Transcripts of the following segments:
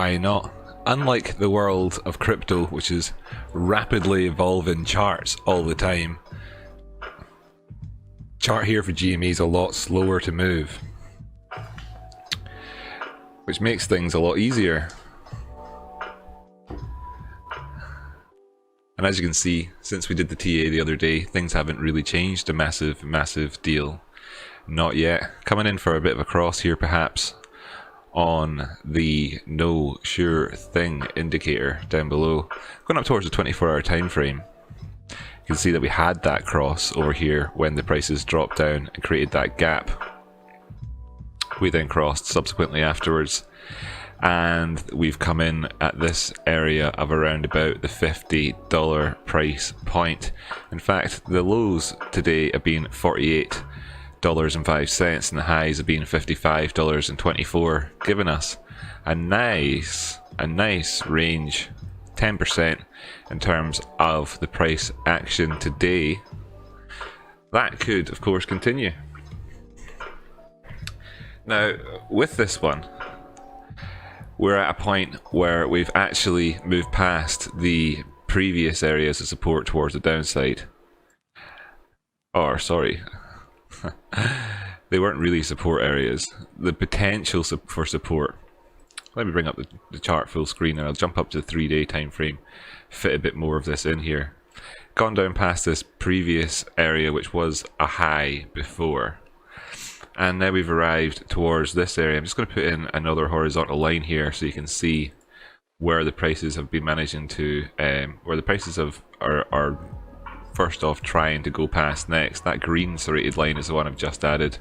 Why not? Unlike the world of crypto, which is rapidly evolving charts all the time, chart here for GME is a lot slower to move, which makes things a lot easier. And as you can see, since we did the TA the other day, things haven't really changed a massive deal. Not yet. Coming in for a bit of a cross here perhaps on the no sure thing indicator down below. Going up towards the 24-hour time frame. You can see that we had that cross over here when the prices dropped down and created that gap. We then crossed subsequently afterwards, and we've come in at this area of around about the $50 price point. In fact, the lows today have been $48.05 and the highs have been $55.24, giving us a nice range, 10% in terms of the price action today. That could of course continue. Now with this one, we're at a point where we've actually moved past the previous areas of support towards the downside. Or sorry, they weren't really support areas. The potential for support. Let me bring up the chart full screen and I'll jump up to the 3-day time frame, fit a bit more of this in here. Gone down past this previous area which was a high before, and now we've arrived towards this area. I'm just going to put in another horizontal line here so you can see where the prices have been managing to, where the prices are first off trying to go past next. That green serrated line is the one I've just added.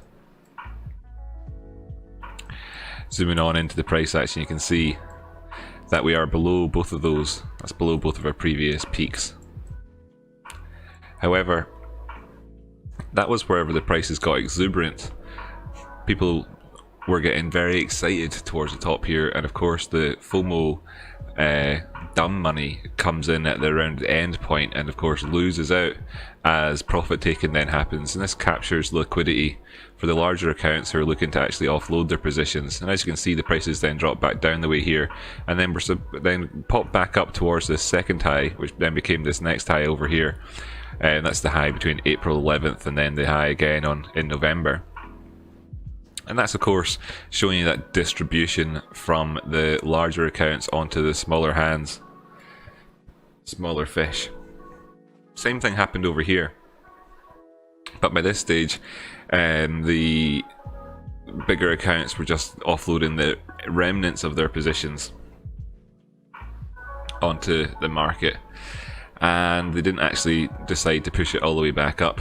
Zooming on into the price action, you can see that we are below both of those. That's below both of our previous peaks. However, that was wherever the prices got exuberant. People were getting very excited towards the top here, and of course the FOMO dumb money comes in at the around the end point and of course loses out as profit taking then happens, and this captures liquidity for the larger accounts who are looking to actually offload their positions. And as you can see, the prices then drop back down the way here and then pop back up towards this second high, which then became this next high over here, and that's the high between April 11th and then the high again in November. And that's of course showing you that distribution from the larger accounts onto the smaller hands, smaller fish. Same thing happened over here, but by this stage the bigger accounts were just offloading the remnants of their positions onto the market, and they didn't actually decide to push it all the way back up.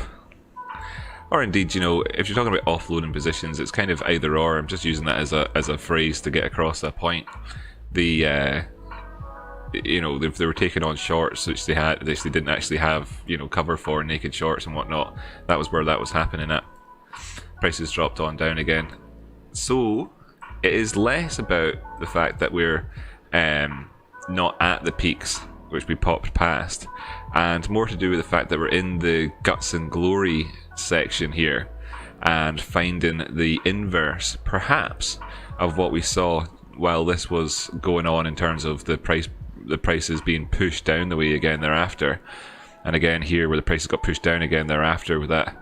Or indeed, you know, if you're talking about offloading positions, it's kind of either or. I'm just using that as a phrase to get across that point. The you know, if they were taking on shorts which they didn't actually have, you know, cover for, naked shorts and whatnot, that was where that was happening at. Prices dropped on down again. So it is less about the fact that we're not at the peaks which we popped past, and more to do with the fact that we're in the guts and glory section here and finding the inverse perhaps of what we saw while this was going on in terms of the prices being pushed down the way again thereafter, and again here where the prices got pushed down again thereafter, with that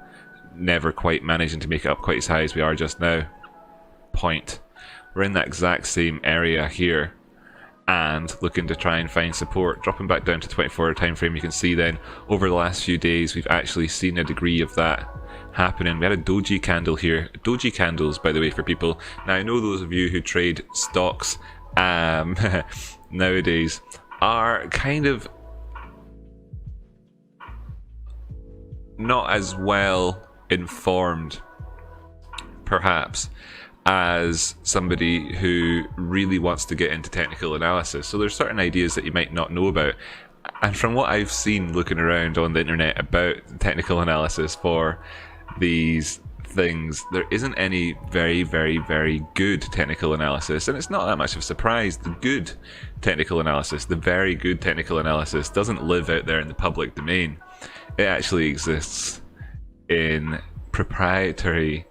never quite managing to make it up quite as high as we are just now. We're in that exact same area here and looking to try and find support, dropping back down to 24-hour time frame. You can see then over the last few days we've actually seen a degree of that happening. We had a doji candle here. Doji candles, by the way, for people, now I know those of you who trade stocks nowadays are kind of not as well informed perhaps as somebody who really wants to get into technical analysis. So there's certain ideas that you might not know about, and from what I've seen looking around on the internet about technical analysis for these things, there isn't any very good technical analysis, and it's not that much of a surprise. The good technical analysis, the very good technical analysis, doesn't live out there in the public domain. It actually exists in proprietary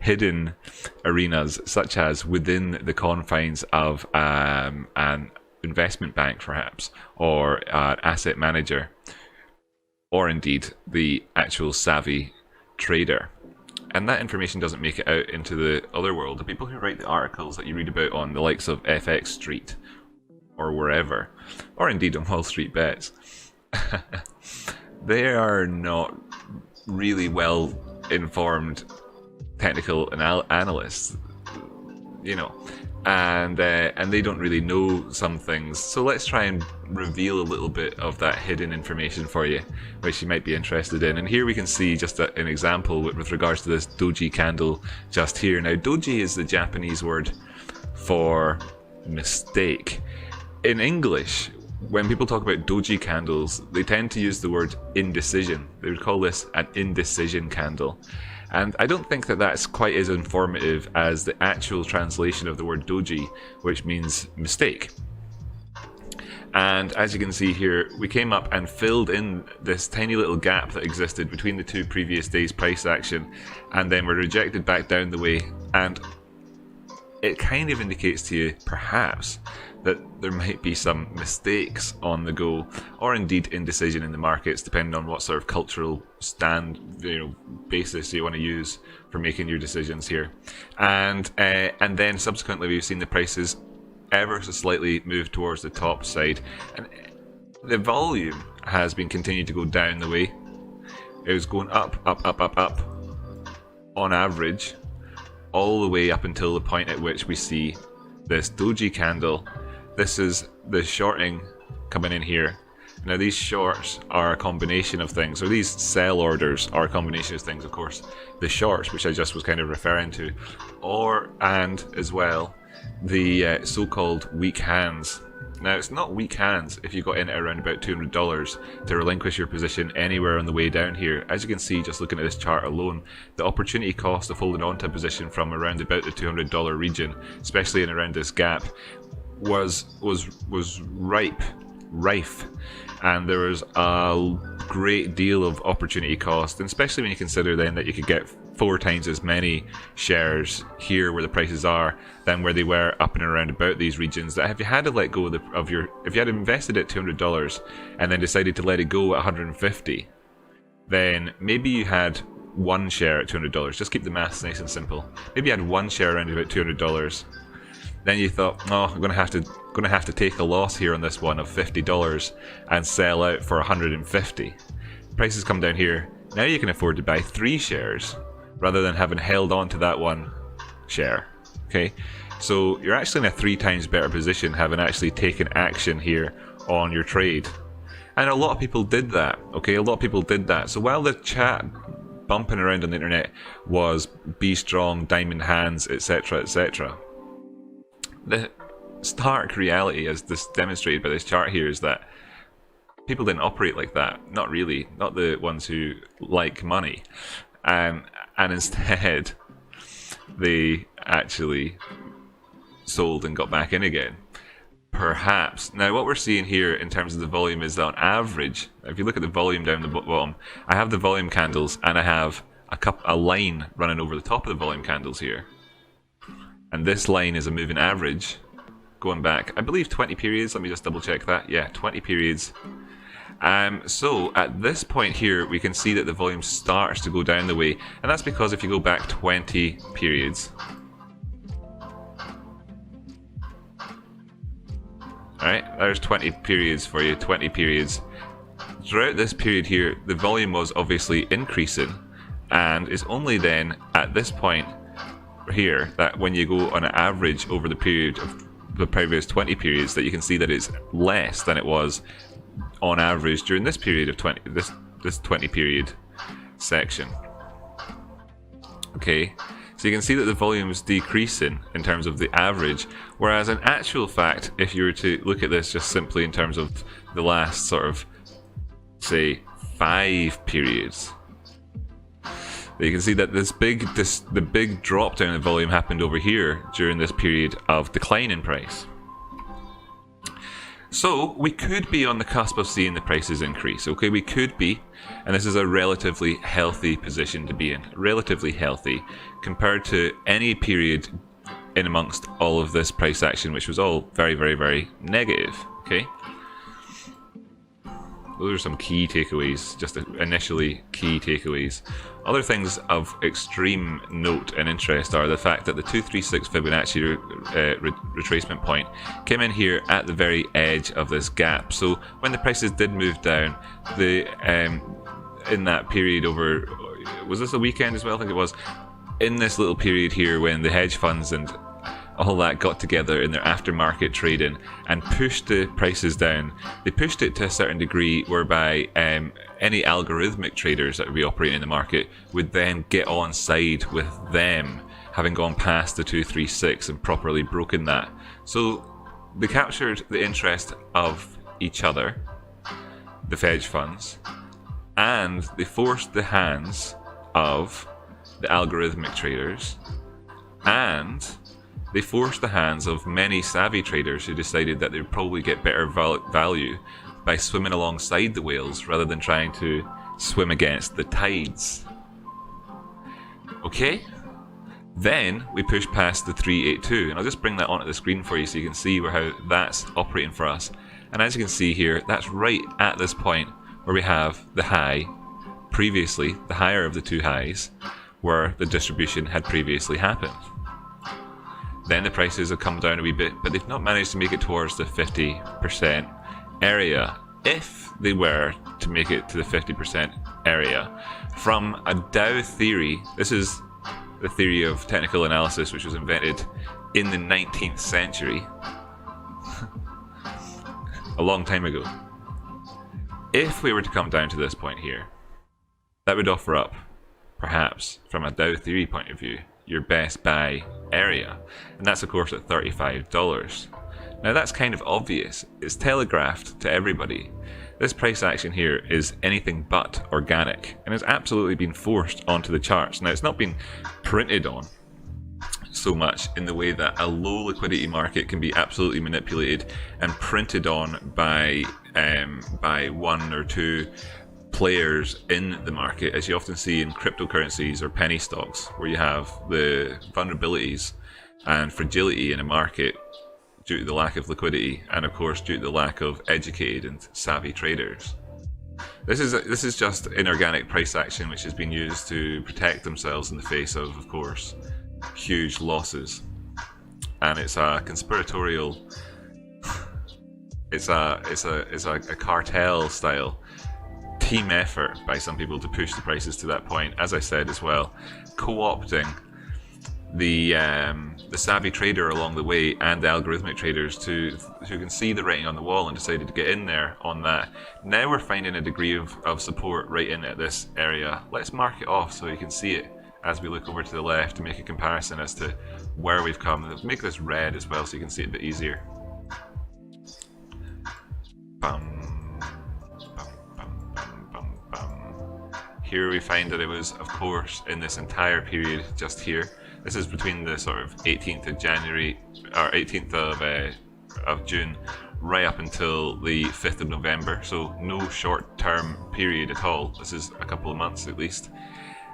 hidden arenas, such as within the confines of an investment bank, perhaps, or an asset manager, or indeed the actual savvy trader. And that information doesn't make it out into the other world. The people who write the articles that you read about on the likes of FX Street or wherever, or indeed on wallstreetbets, they are not really well informed technical analysts, you know, and they don't really know some things. So let's try and reveal a little bit of that hidden information for you, which you might be interested in. And here we can see just an example with regards to this doji candle just here. Now, doji is the Japanese word for mistake. In English, when people talk about doji candles, they tend to use the word indecision. They would call this an indecision candle. And I don't think that that's quite as informative as the actual translation of the word doji, which means mistake. And as you can see here, we came up and filled in this tiny little gap that existed between the two previous days' price action, and then were rejected back down the way. And it kind of indicates to you, perhaps, that there might be some mistakes on the go, or indeed indecision in the markets, depending on what sort of cultural basis you want to use for making your decisions here. And then subsequently, we've seen the prices ever so slightly move towards the top side, and the volume has been continuing to go down the way. It was going up on average, all the way up until the point at which we see this doji candle. This is the shorting coming in here. Now, these shorts are a combination of things, or these sell orders are a combination of things, of course. The shorts, which I just was kind of referring to, and as well the so-called weak hands. Now, it's not weak hands if you got in at around about $200 to relinquish your position anywhere on the way down here. As you can see, just looking at this chart alone, the opportunity cost of holding on to a position from around about the $200 region, especially in around this gap, was rife, and there was a great deal of opportunity cost, and especially when you consider then that you could get 4 times as many shares here where the prices are than where they were up and around about these regions. That if you had to let go if you had invested at $200 and then decided to let it go at $150, then maybe you had one share at $200. Just keep the maths nice and simple. Maybe you had one share around about $200. Then you thought, oh, I'm going to have to take a loss here on this one of $50 and sell out for $150. Prices come down here. Now you can afford to buy 3 shares rather than having held on to that one share. Okay, so you're actually in a 3 times better position having actually taken action here on your trade. And a lot of people did that. Okay, a lot of people did that. So while the chat bumping around on the internet was be strong, diamond hands, etc., etc., the stark reality, as this demonstrated by this chart here, is that people didn't operate like that. Not really. Not the ones who like money. And instead, they actually sold and got back in again. Perhaps. Now, what we're seeing here in terms of the volume is that on average, if you look at the volume down the bottom, I have the volume candles and I have a line running over the top of the volume candles here. And this line is a moving average going back, I believe, 20 periods. Let me just double check that. Yeah, 20 periods. So at this point here, we can see that the volume starts to go down the way. And that's because if you go back 20 periods. Alright, there's 20 periods for you, 20 periods. Throughout this period here, the volume was obviously increasing. And it's only then at this point here that when you go on an average over the period of the previous 20 periods, that you can see that it's less than it was on average during this period of 20 this 20 period section. Okay, so you can see that the volume is decreasing in terms of the average, whereas in actual fact, if you were to look at this just simply in terms of the last sort of, say, 5 periods, you can see that the big drop down in volume happened over here during this period of decline in price. So we could be on the cusp of seeing the prices increase. Okay, we could be, and this is a relatively healthy position to be in. Relatively healthy compared to any period in amongst all of this price action, which was all very, very, very negative. Okay. Those are some key takeaways, just initially key takeaways. Other things of extreme note and interest are the fact that the 236 Fibonacci retracement point came in here at the very edge of this gap. So when the prices did move down, in that period over, was this a weekend as well? I think it was. In this little period here when the hedge funds and all that got together in their aftermarket trading and pushed the prices down. They pushed it to a certain degree whereby any algorithmic traders that would be operating in the market would then get on side with them, having gone past the 236 and properly broken that. So they captured the interest of each other, the hedge funds, and they forced the hands of the algorithmic traders, and they forced the hands of many savvy traders who decided that they'd probably get better value by swimming alongside the whales rather than trying to swim against the tides. Okay? Then we push past the 382, and I'll just bring that onto the screen for you so you can see how that's operating for us. And as you can see here, that's right at this point where we have the high previously, the higher of the two highs, where the distribution had previously happened. Then the prices have come down a wee bit, but they've not managed to make it towards the 50% area. If they were to make it to the 50% area, from a Dow theory, this is the theory of technical analysis which was invented in the 19th century, a long time ago. If we were to come down to this point here, that would offer up, perhaps, from a Dow theory point of view, your best buy area, and that's of course at $35. Now that's kind of obvious, it's telegraphed to everybody. This price action here is anything but organic and has absolutely been forced onto the charts. Now it's not been printed on so much in the way that a low liquidity market can be absolutely manipulated and printed on by one or two players in the market, as you often see in cryptocurrencies or penny stocks, where you have the vulnerabilities and fragility in a market due to the lack of liquidity and of course due to the lack of educated and savvy traders. This is just inorganic price action which has been used to protect themselves in the face of course, huge losses. And it's a conspiratorial, it's a cartel style team effort by some people to push the prices to that point, as I said as well, co-opting the savvy trader along the way and the algorithmic traders who can see the writing on the wall and decided to get in there on that. Now we're finding a degree of support right in at this area. Let's mark it off so you can see it as we look over to the left to make a comparison as to where we've come. Let's make this red as well so you can see it a bit easier. Bum. Here we find that it was, of course, in this entire period just here. This is between the sort of 18th of January, or 18th of June, right up until the 5th of November. So no short-term period at all. This is a couple of months at least,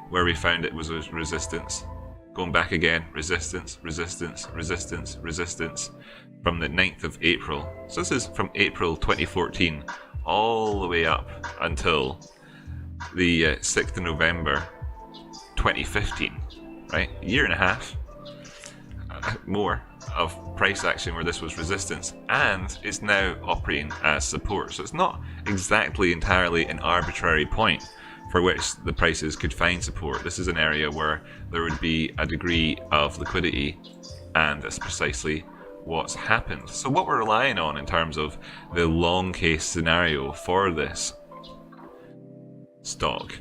where we found it was a resistance. Going back again, resistance, resistance, resistance, resistance, from the 9th of April. So this is from April 2014 all the way up until the 6th of November 2015, right? A year and a half more of price action where this was resistance, and it's now operating as support. So it's not exactly entirely an arbitrary point for which the prices could find support. This is an area where there would be a degree of liquidity, and that's precisely what's happened. So what we're relying on in terms of the long case scenario for this stock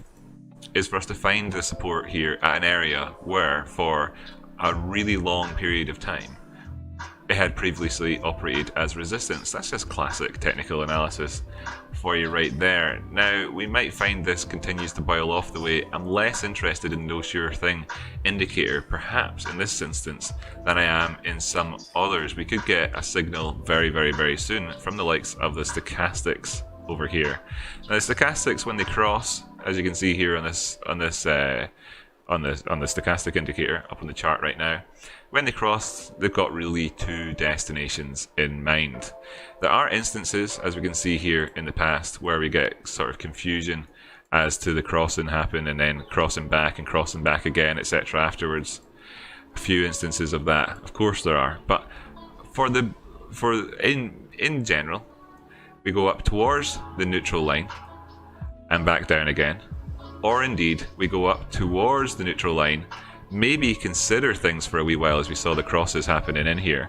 is for us to find the support here at an area where for a really long period of time it had previously operated as resistance. That's just classic technical analysis for you right there. Now, we might find this continues to boil off the way. I'm less interested in no sure thing indicator, perhaps in this instance, than I am in some others. We could get a signal very soon from the likes of the stochastics over here. Now, the stochastics, when they cross, as you can see here on the stochastic indicator up on the chart right now, when they cross, they've got really two destinations in mind. There are instances, as we can see here in the past, where we get sort of confusion as to the crossing happen and then crossing back again, etc. afterwards. A few instances of that, of course there are, but in general, we go up towards the neutral line and back down again, or indeed we go up towards the neutral line, maybe consider things for a wee while as we saw the crosses happening in here,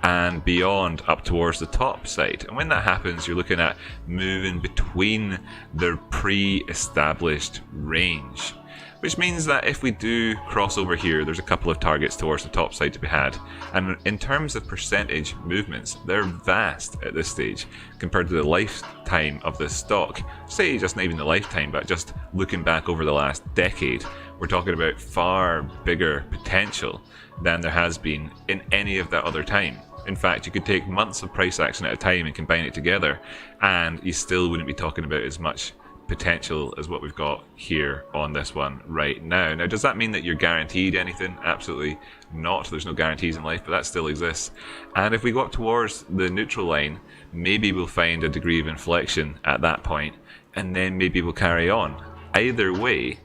and beyond up towards the top side. And when that happens, you're looking at moving between the pre-established range, which means that if we do cross over here, there's a couple of targets towards the top side to be had. And in terms of percentage movements, they're vast at this stage compared to the lifetime of the stock. Say just not even the lifetime, but just looking back over the last decade, we're talking about far bigger potential than there has been in any of that other time. In fact, you could take months of price action at a time and combine it together, and you still wouldn't be talking about as much potential as what we've got here on this one right now. Now, does that mean that you're guaranteed anything? Absolutely not. There's no guarantees in life, but that still exists. And if we go up towards the neutral line, maybe we'll find a degree of inflection at that point, and then maybe we'll carry on. Either way,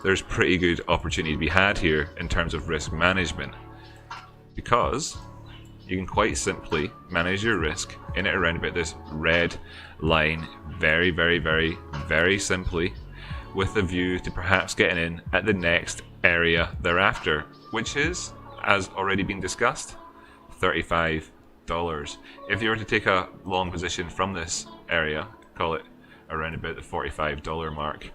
there's pretty good opportunity to be had here in terms of risk management, because you can quite simply manage your risk in and around about this red line very simply, with a view to perhaps getting in at the next area thereafter, which is, as already been discussed, $35. If you were to take a long position from this area, call it around about the $45 mark,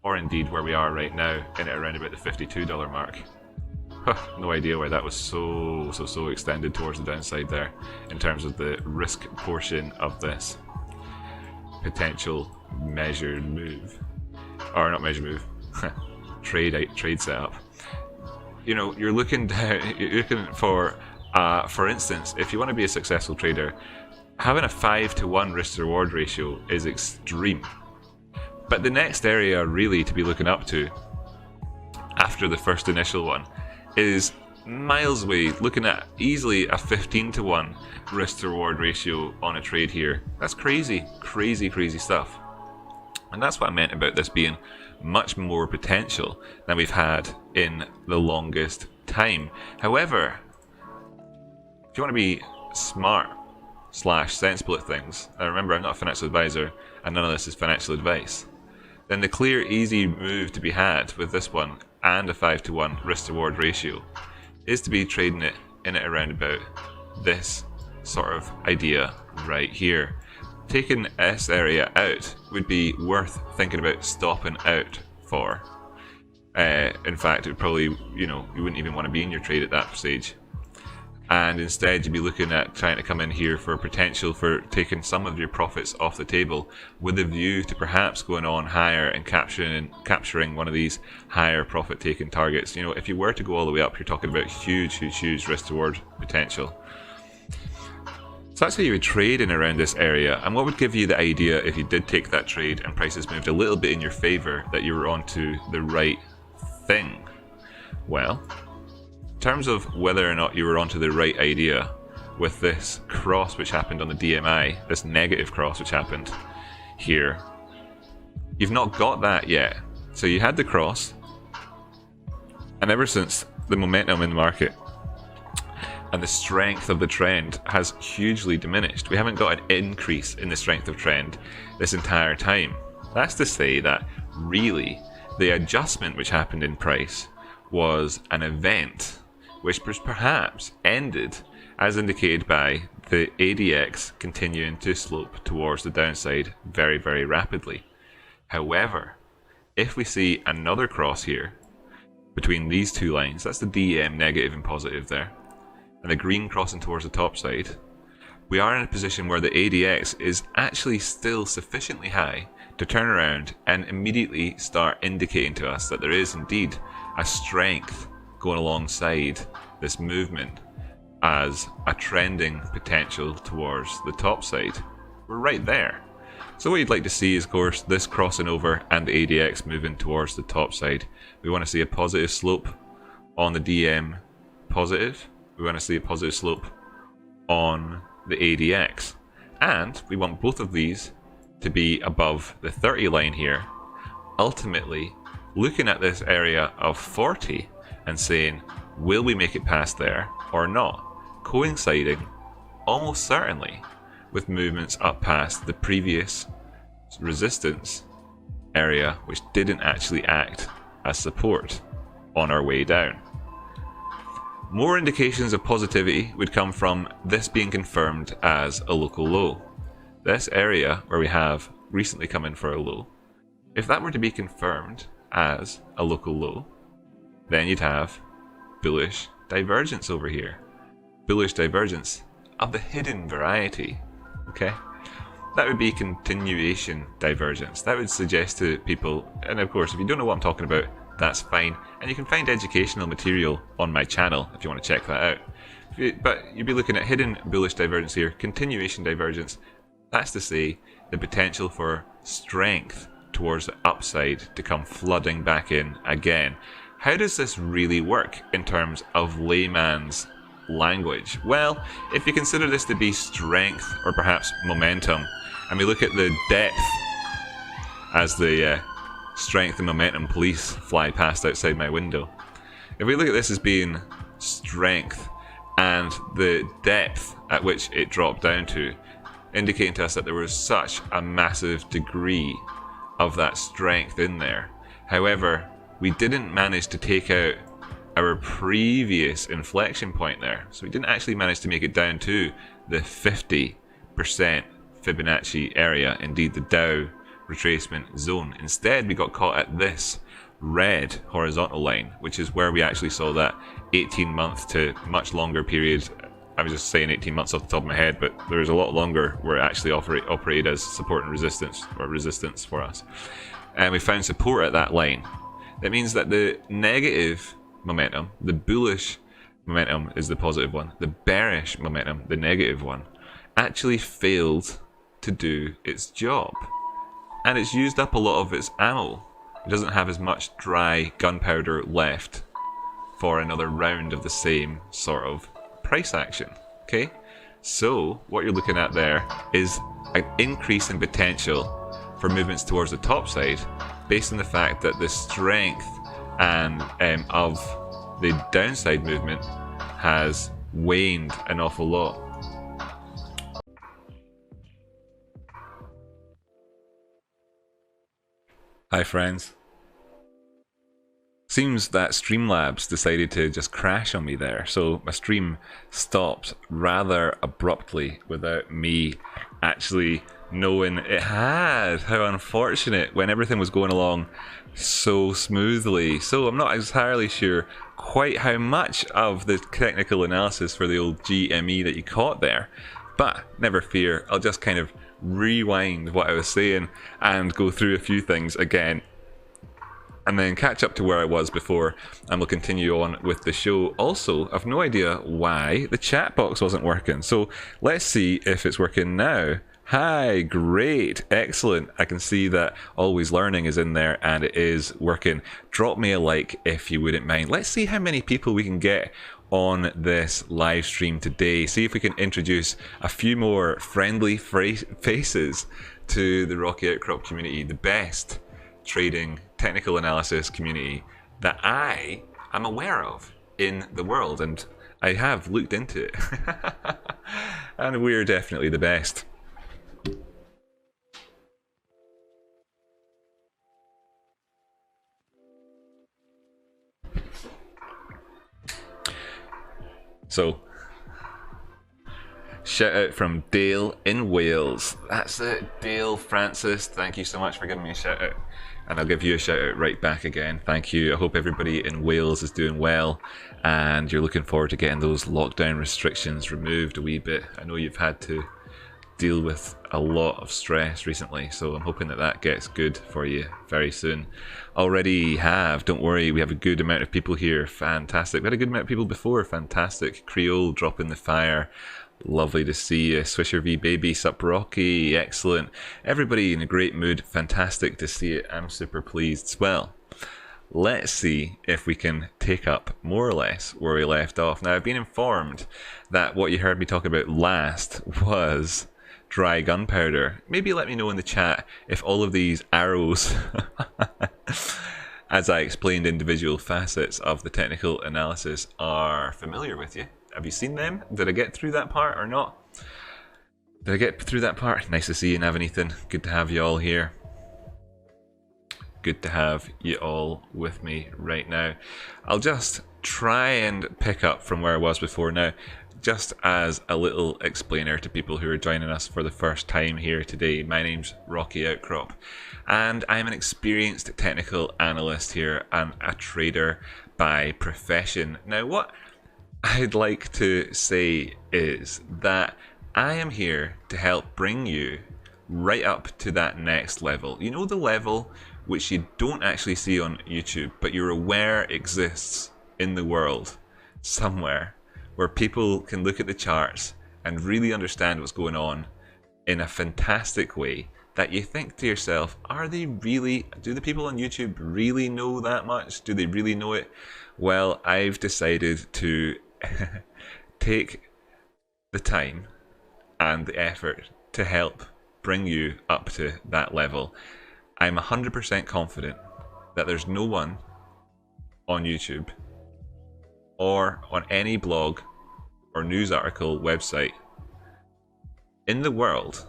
or indeed where we are right now in and around about the $52 mark. No idea why that was so extended towards the downside there in terms of the risk portion of this potential measured move, or not measured move, trade setup. You know, you're looking down, you're looking for instance, if you want to be a successful trader, having a 5-to-1 risk to reward ratio is extreme. But the next area really to be looking up to after the first initial one is miles away, looking at easily a 15-to-1 risk to reward ratio on a trade here. That's crazy stuff. And that's what I meant about this being much more potential than we've had in the longest time. However, if you want to be smart / sensible at things, and remember, I'm not a financial advisor and none of this is financial advice, then the clear easy move to be had with this one and a 5-to-1 risk to reward ratio is to be trading it in and around about this sort of idea right here. Taking this area out would be worth thinking about stopping out for. In fact, it would probably, you wouldn't even want to be in your trade at that stage. And instead you'd be looking at trying to come in here for potential for taking some of your profits off the table with a view to perhaps going on higher and capturing one of these higher profit taking targets. If you were to go all the way up, you're talking about huge risk to reward potential. So that's how you would trade in around this area. And what would give you the idea, if you did take that trade and prices moved a little bit in your favor, that you were onto the right thing? Well, in terms of whether or not you were onto the right idea with this cross which happened on the DMI, this negative cross which happened here, you've not got that yet. So you had the cross, and ever since, the momentum in the market and the strength of the trend has hugely diminished. We haven't got an increase in the strength of trend this entire time. That's to say that really the adjustment which happened in price was an event which was perhaps ended, as indicated by the ADX continuing to slope towards the downside very rapidly. However, if we see another cross here between these two lines, that's the DM negative and positive there, and the green crossing towards the top side, we are in a position where the ADX is actually still sufficiently high to turn around and immediately start indicating to us that there is indeed a strength going alongside this movement as a trending potential towards the top side. We're right there. So what you'd like to see is, of course, this crossing over and the ADX moving towards the top side. We want to see a positive slope on the DM positive. We want to see a positive slope on the ADX. And we want both of these to be above the 30 line here. Ultimately, looking at this area of 40 and saying, will we make it past there or not? Coinciding almost certainly with movements up past the previous resistance area, which didn't actually act as support on our way down. More indications of positivity would come from this being confirmed as a local low. This area where we have recently come in for a low, if that were to be confirmed as a local low, then you'd have bullish divergence over here. Bullish divergence of the hidden variety. Okay, that would be continuation divergence. That would suggest to people, and of course if you don't know what I'm talking about, that's fine, and you can find educational material on my channel if you want to check that out. But you'd be looking at hidden bullish divergence here, continuation divergence. That's to say the potential for strength towards the upside to come flooding back in again. How does this really work in terms of layman's language? Well, if you consider this to be strength or perhaps momentum, and we look at the depth as the strength and momentum police fly past outside my window. If we look at this as being strength and the depth at which it dropped down to, indicating to us that there was such a massive degree of that strength in there. However, we didn't manage to take out our previous inflection point there. So we didn't actually manage to make it down to the 50% Fibonacci area, indeed the Dow retracement zone. Instead, we got caught at this red horizontal line, which is where we actually saw that 18-month to much longer period. I was just saying 18 months off the top of my head, but there was a lot longer where it actually operated as support and resistance, or resistance for us. And we found support at that line. That means that the negative momentum, the bullish momentum is the positive one, the bearish momentum, the negative one, actually failed to do its job. And it's used up a lot of its ammo. It doesn't have as much dry gunpowder left for another round of the same sort of price action. Okay, so what you're looking at there is an increase in potential for movements towards the top side based on the fact that the strength and of the downside movement has waned an awful lot. Hi friends. Seems that Streamlabs decided to just crash on me there, so my stream stopped rather abruptly without me actually knowing it had. How unfortunate, when everything was going along so smoothly. So I'm not entirely sure quite how much of the technical analysis for the old GME that you caught there, but never fear, I'll just kind of rewind what I was saying and go through a few things again and then catch up to where I was before, and we'll continue on with the show. Also, I've no idea why the chat box wasn't working, so let's see if it's working now. Hi, great, excellent. I can see that Always Learning is in there and it is working. Drop me a like if you wouldn't mind. Let's see how many people we can get on this live stream today. See if we can introduce a few more friendly faces to the Rocky Outcrop community, the best trading technical analysis community that I am aware of in the world, and I have looked into it. And we're definitely the best. So Shout out from Dale in Wales. That's it, Dale Francis. Thank you so much for giving me a shout out. And I'll give you a shout out right back again. Thank you. I hope everybody in Wales is doing well and you're looking forward to getting those lockdown restrictions removed a wee bit. I know you've had to deal with a lot of stress recently, so I'm hoping that that gets good for you very soon. Already have, don't worry, we have a good amount of people here. Fantastic. We had a good amount of people before. Fantastic. Creole dropping the fire. Lovely to see you. Swisher V Baby, Sup Rocky, excellent. Everybody in a great mood, fantastic to see it. I'm super pleased. Well, let's see if we can take up more or less where we left off. Now, I've been informed that what you heard me talk about last was dry gunpowder. Maybe let me know in the chat if all of these arrows, as I explained individual facets of the technical analysis, are familiar with you. Have you seen them? Did I get through that part or not? Did I get through that part? Nice to see you, Navanethan. Good to have you all here. Good to have you all with me right now. I'll just try and pick up from where I was before now, just as a little explainer to people who are joining us for the first time here today. My name's Rocky Outcrop, and I'm an experienced technical analyst here and a trader by profession. Now, what I'd like to say is that I am here to help bring you right up to that next level. You know, the level which you don't actually see on YouTube, but you're aware exists in the world somewhere, where people can look at the charts and really understand what's going on in a fantastic way, that you think to yourself, do the people on YouTube really know that much? Do they really know it? Well, I've decided to take the time and the effort to help bring you up to that level. I'm 100% confident that there's no one on YouTube or on any blog or news article website in the world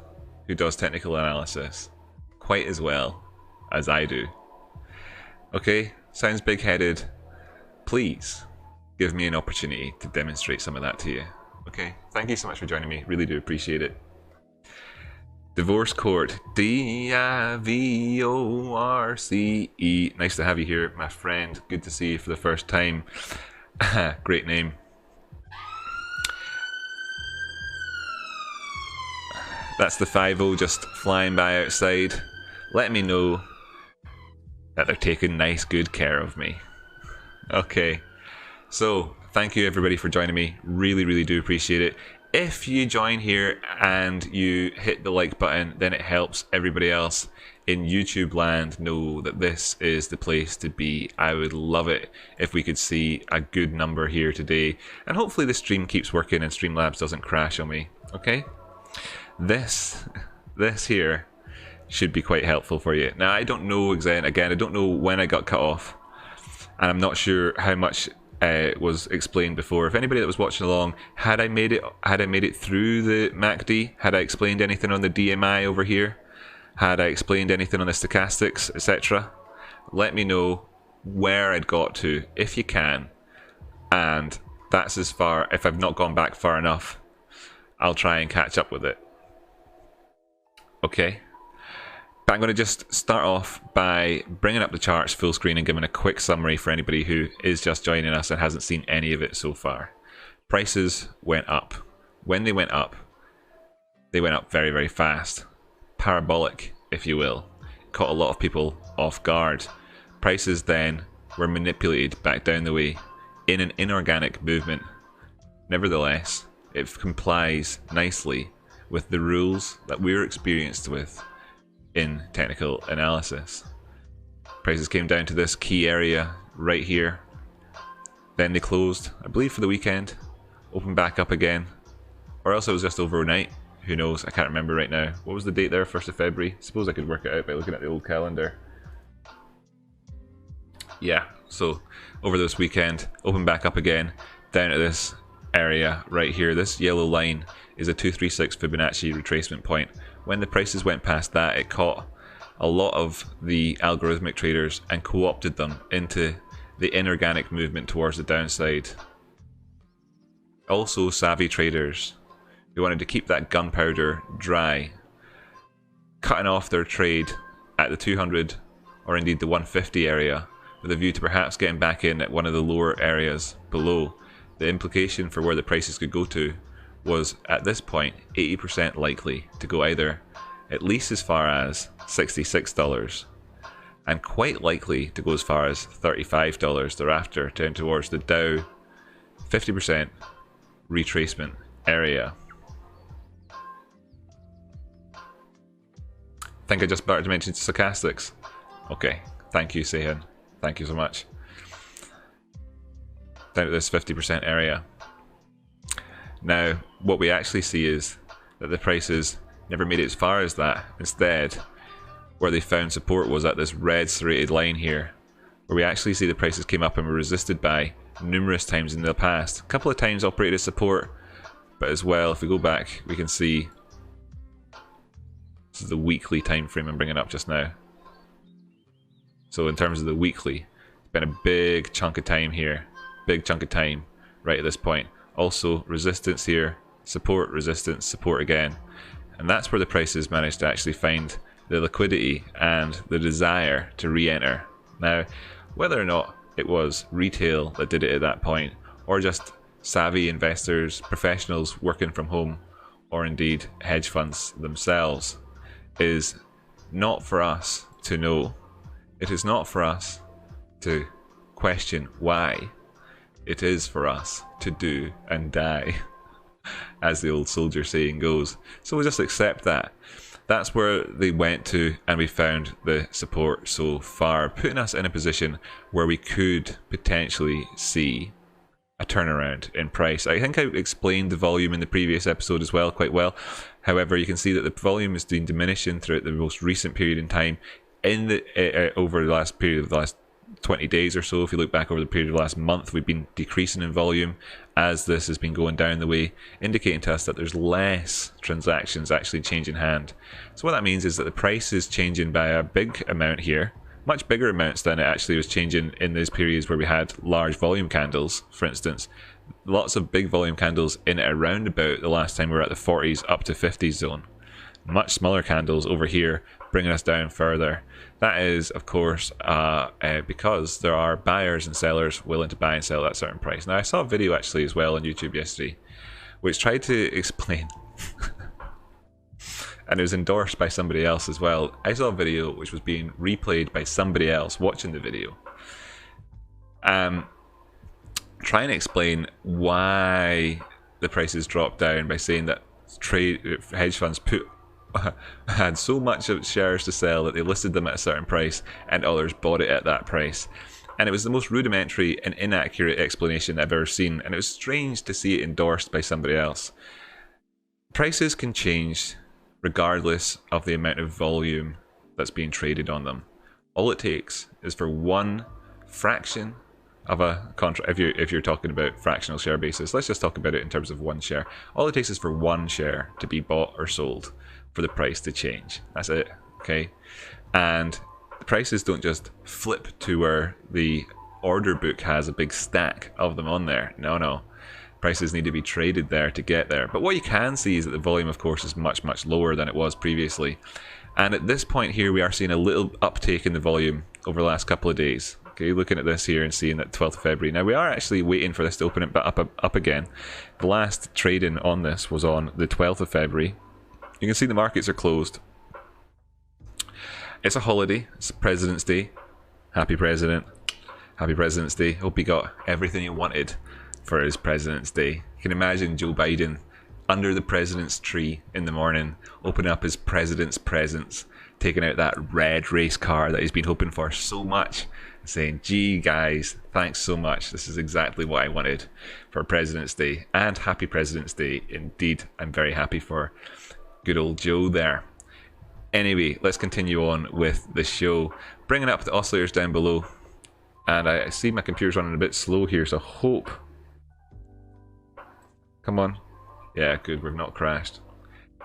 who does technical analysis quite as well as I do. Okay, sounds big-headed. Please give me an opportunity to demonstrate some of that to you. Okay, thank you so much for joining me. Really do appreciate it. Divorce Court, D-I-V-O-R-C-E. Nice to have you here, my friend. Good to see you for the first time. Great name. That's the 5-0 just flying by outside. Let me know that they're taking nice, good care of me. Okay. So, thank you everybody for joining me. Really, really do appreciate it. If you join here and you hit the like button, then it helps everybody else in YouTube land know that this is the place to be. I would love it if we could see a good number here today. And hopefully the stream keeps working and Streamlabs doesn't crash on me. Okay? This here should be quite helpful for you. Now, I don't know again, I don't know when I got cut off. And I'm not sure how much was explained before. If anybody that was watching along, had I made it through the MACD, had I explained anything on the DMI over here, had I explained anything on the stochastics, etc., let me know where I'd got to, if you can. And that's as far. If I've not gone back far enough, I'll try and catch up with it. Okay. But I'm going to just start off by bringing up the charts full screen and giving a quick summary for anybody who is just joining us and hasn't seen any of it so far. Prices went up. When they went up very, very fast. Parabolic, if you will. Caught a lot of people off guard. Prices then were manipulated back down the way in an inorganic movement. Nevertheless, it complies nicely with the rules that we're experienced with in technical analysis. Prices came down to this key area right here. Then they closed, I believe, for the weekend. Opened back up again. Or else it was just overnight. Who knows? I can't remember right now. What was the date there? 1st of February? Suppose I could work it out by looking at the old calendar. Yeah, so over this weekend, opened back up again. Down at this area right here. This yellow line is a 236 Fibonacci retracement point. When the prices went past that, it caught a lot of the algorithmic traders and co-opted them into the inorganic movement towards the downside. Also savvy traders We wanted to keep that gunpowder dry, cutting off their trade at the 200 or indeed the 150 area with a view to perhaps getting back in at one of the lower areas below. The implication for where the prices could go to was, at this point, 80% likely to go either at least as far as $66 and quite likely to go as far as $35 thereafter, down towards the Dow 50% retracement area. Think I just started to mention stochastics. Okay, thank you, Sehan. Thank you so much. Down to this 50% area. Now, what we actually see is that the prices never made it as far as that. Instead, where they found support was at this red serrated line here, where we actually see the prices came up and were resisted by numerous times in the past. A couple of times operated as support, but as well, if we go back, we can see this is the weekly time frame I'm bringing up just now. So in terms of the weekly, it's been a big chunk of time here, big chunk of time right at this point. Also resistance here, support, resistance, support again, and that's where the prices managed to actually find the liquidity and the desire to re-enter. Now, whether or not it was retail that did it at that point, or just savvy investors, professionals working from home, or indeed hedge funds themselves, is not for us to know. It is not for us to question why. It is for us to do and die, as the old soldier saying goes. So we'll just accept that. That's where they went to, and we found the support so far, putting us in a position where we could potentially see a turnaround in price. I think I explained the volume in the previous episode as well quite well. However, you can see that the volume has been diminishing throughout the most recent period in time, in the over the last period of the last 20 days or so. If you look back over the period of the last month, we've been decreasing in volume as this has been going down the way, indicating to us that there's less transactions actually changing hand. So what that means is that the price is changing by a big amount here, much bigger amounts than it actually was changing in those periods where we had large volume candles, for instance. Lots of big volume candles in it around about the last time we were at the 40s up to 50s zone. Much smaller candles over here bringing us down further. That is, of course, because there are buyers and sellers willing to buy and sell at a certain price. Now, I saw a video actually as well on YouTube yesterday, which tried to explain, and it was endorsed by somebody else as well. I saw a video which was being replayed by somebody else watching the video, trying to explain why the prices dropped down by saying that hedge funds had so much of shares to sell that they listed them at a certain price and others bought it at that price. And it was the most rudimentary and inaccurate explanation I've ever seen, and it was strange to see it endorsed by somebody else. Prices can change regardless of the amount of volume that's being traded on them. All it takes is for one fraction of a contract. If you're talking about fractional share basis, let's just talk about it in terms of one share. All it takes is for one share to be bought or sold for the price to change. That's it, okay? And the prices don't just flip to where the order book has a big stack of them on there. No. Prices need to be traded there to get there. But what you can see is that the volume, of course, is much, much lower than it was previously. And at this point here, we are seeing a little uptake in the volume over the last couple of days. Okay, looking at this here and seeing that 12th of February. Now, we are actually waiting for this to open it up again. The last trading on this was on the 12th of February. You can see the markets are closed. It's a holiday. It's President's Day. Happy President. Happy President's Day. Hope he got everything he wanted for his President's Day. You can imagine Joe Biden under the president's tree in the morning, opening up his president's presents, taking out that red race car that he's been hoping for so much, saying, gee guys, thanks so much. This is exactly what I wanted for President's Day. And happy President's Day indeed. I'm very happy for good old Joe there. Anyway, let's continue on with the show. Bringing up the oscillators down below. And I see my computer's running a bit slow here, so hope. Come on. Yeah, good, we've not crashed.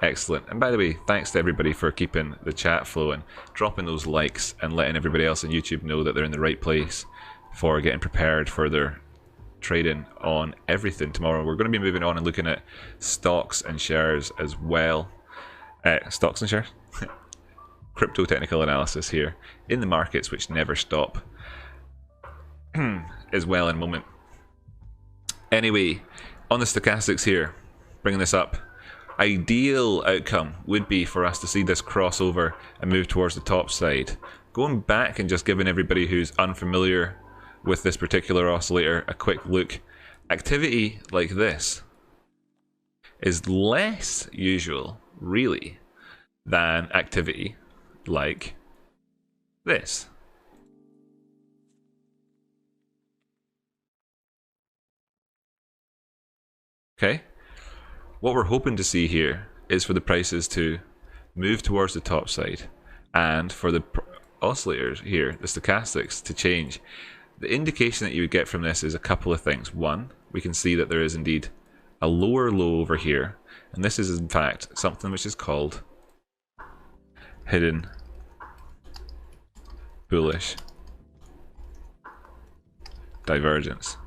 Excellent. And by the way, thanks to everybody for keeping the chat flowing, dropping those likes and letting everybody else on YouTube know that they're in the right place for getting prepared for their trading on everything tomorrow. We're going to be moving on and looking at stocks and shares as well. Stocks and shares? Crypto technical analysis here in the markets, which never stop, as well in a moment. Anyway, on the stochastics here, bringing this up, ideal outcome would be for us to see this crossover and move towards the top side. Going back and just giving everybody who's unfamiliar with this particular oscillator a quick look, activity like this is less usual, really, than activity like this. Okay? What we're hoping to see here is for the prices to move towards the top side and for the oscillators here, the stochastics, to change. The indication that you would get from this is a couple of things. One, we can see that there is indeed a lower low over here, and this is in fact something which is called hidden bullish divergence.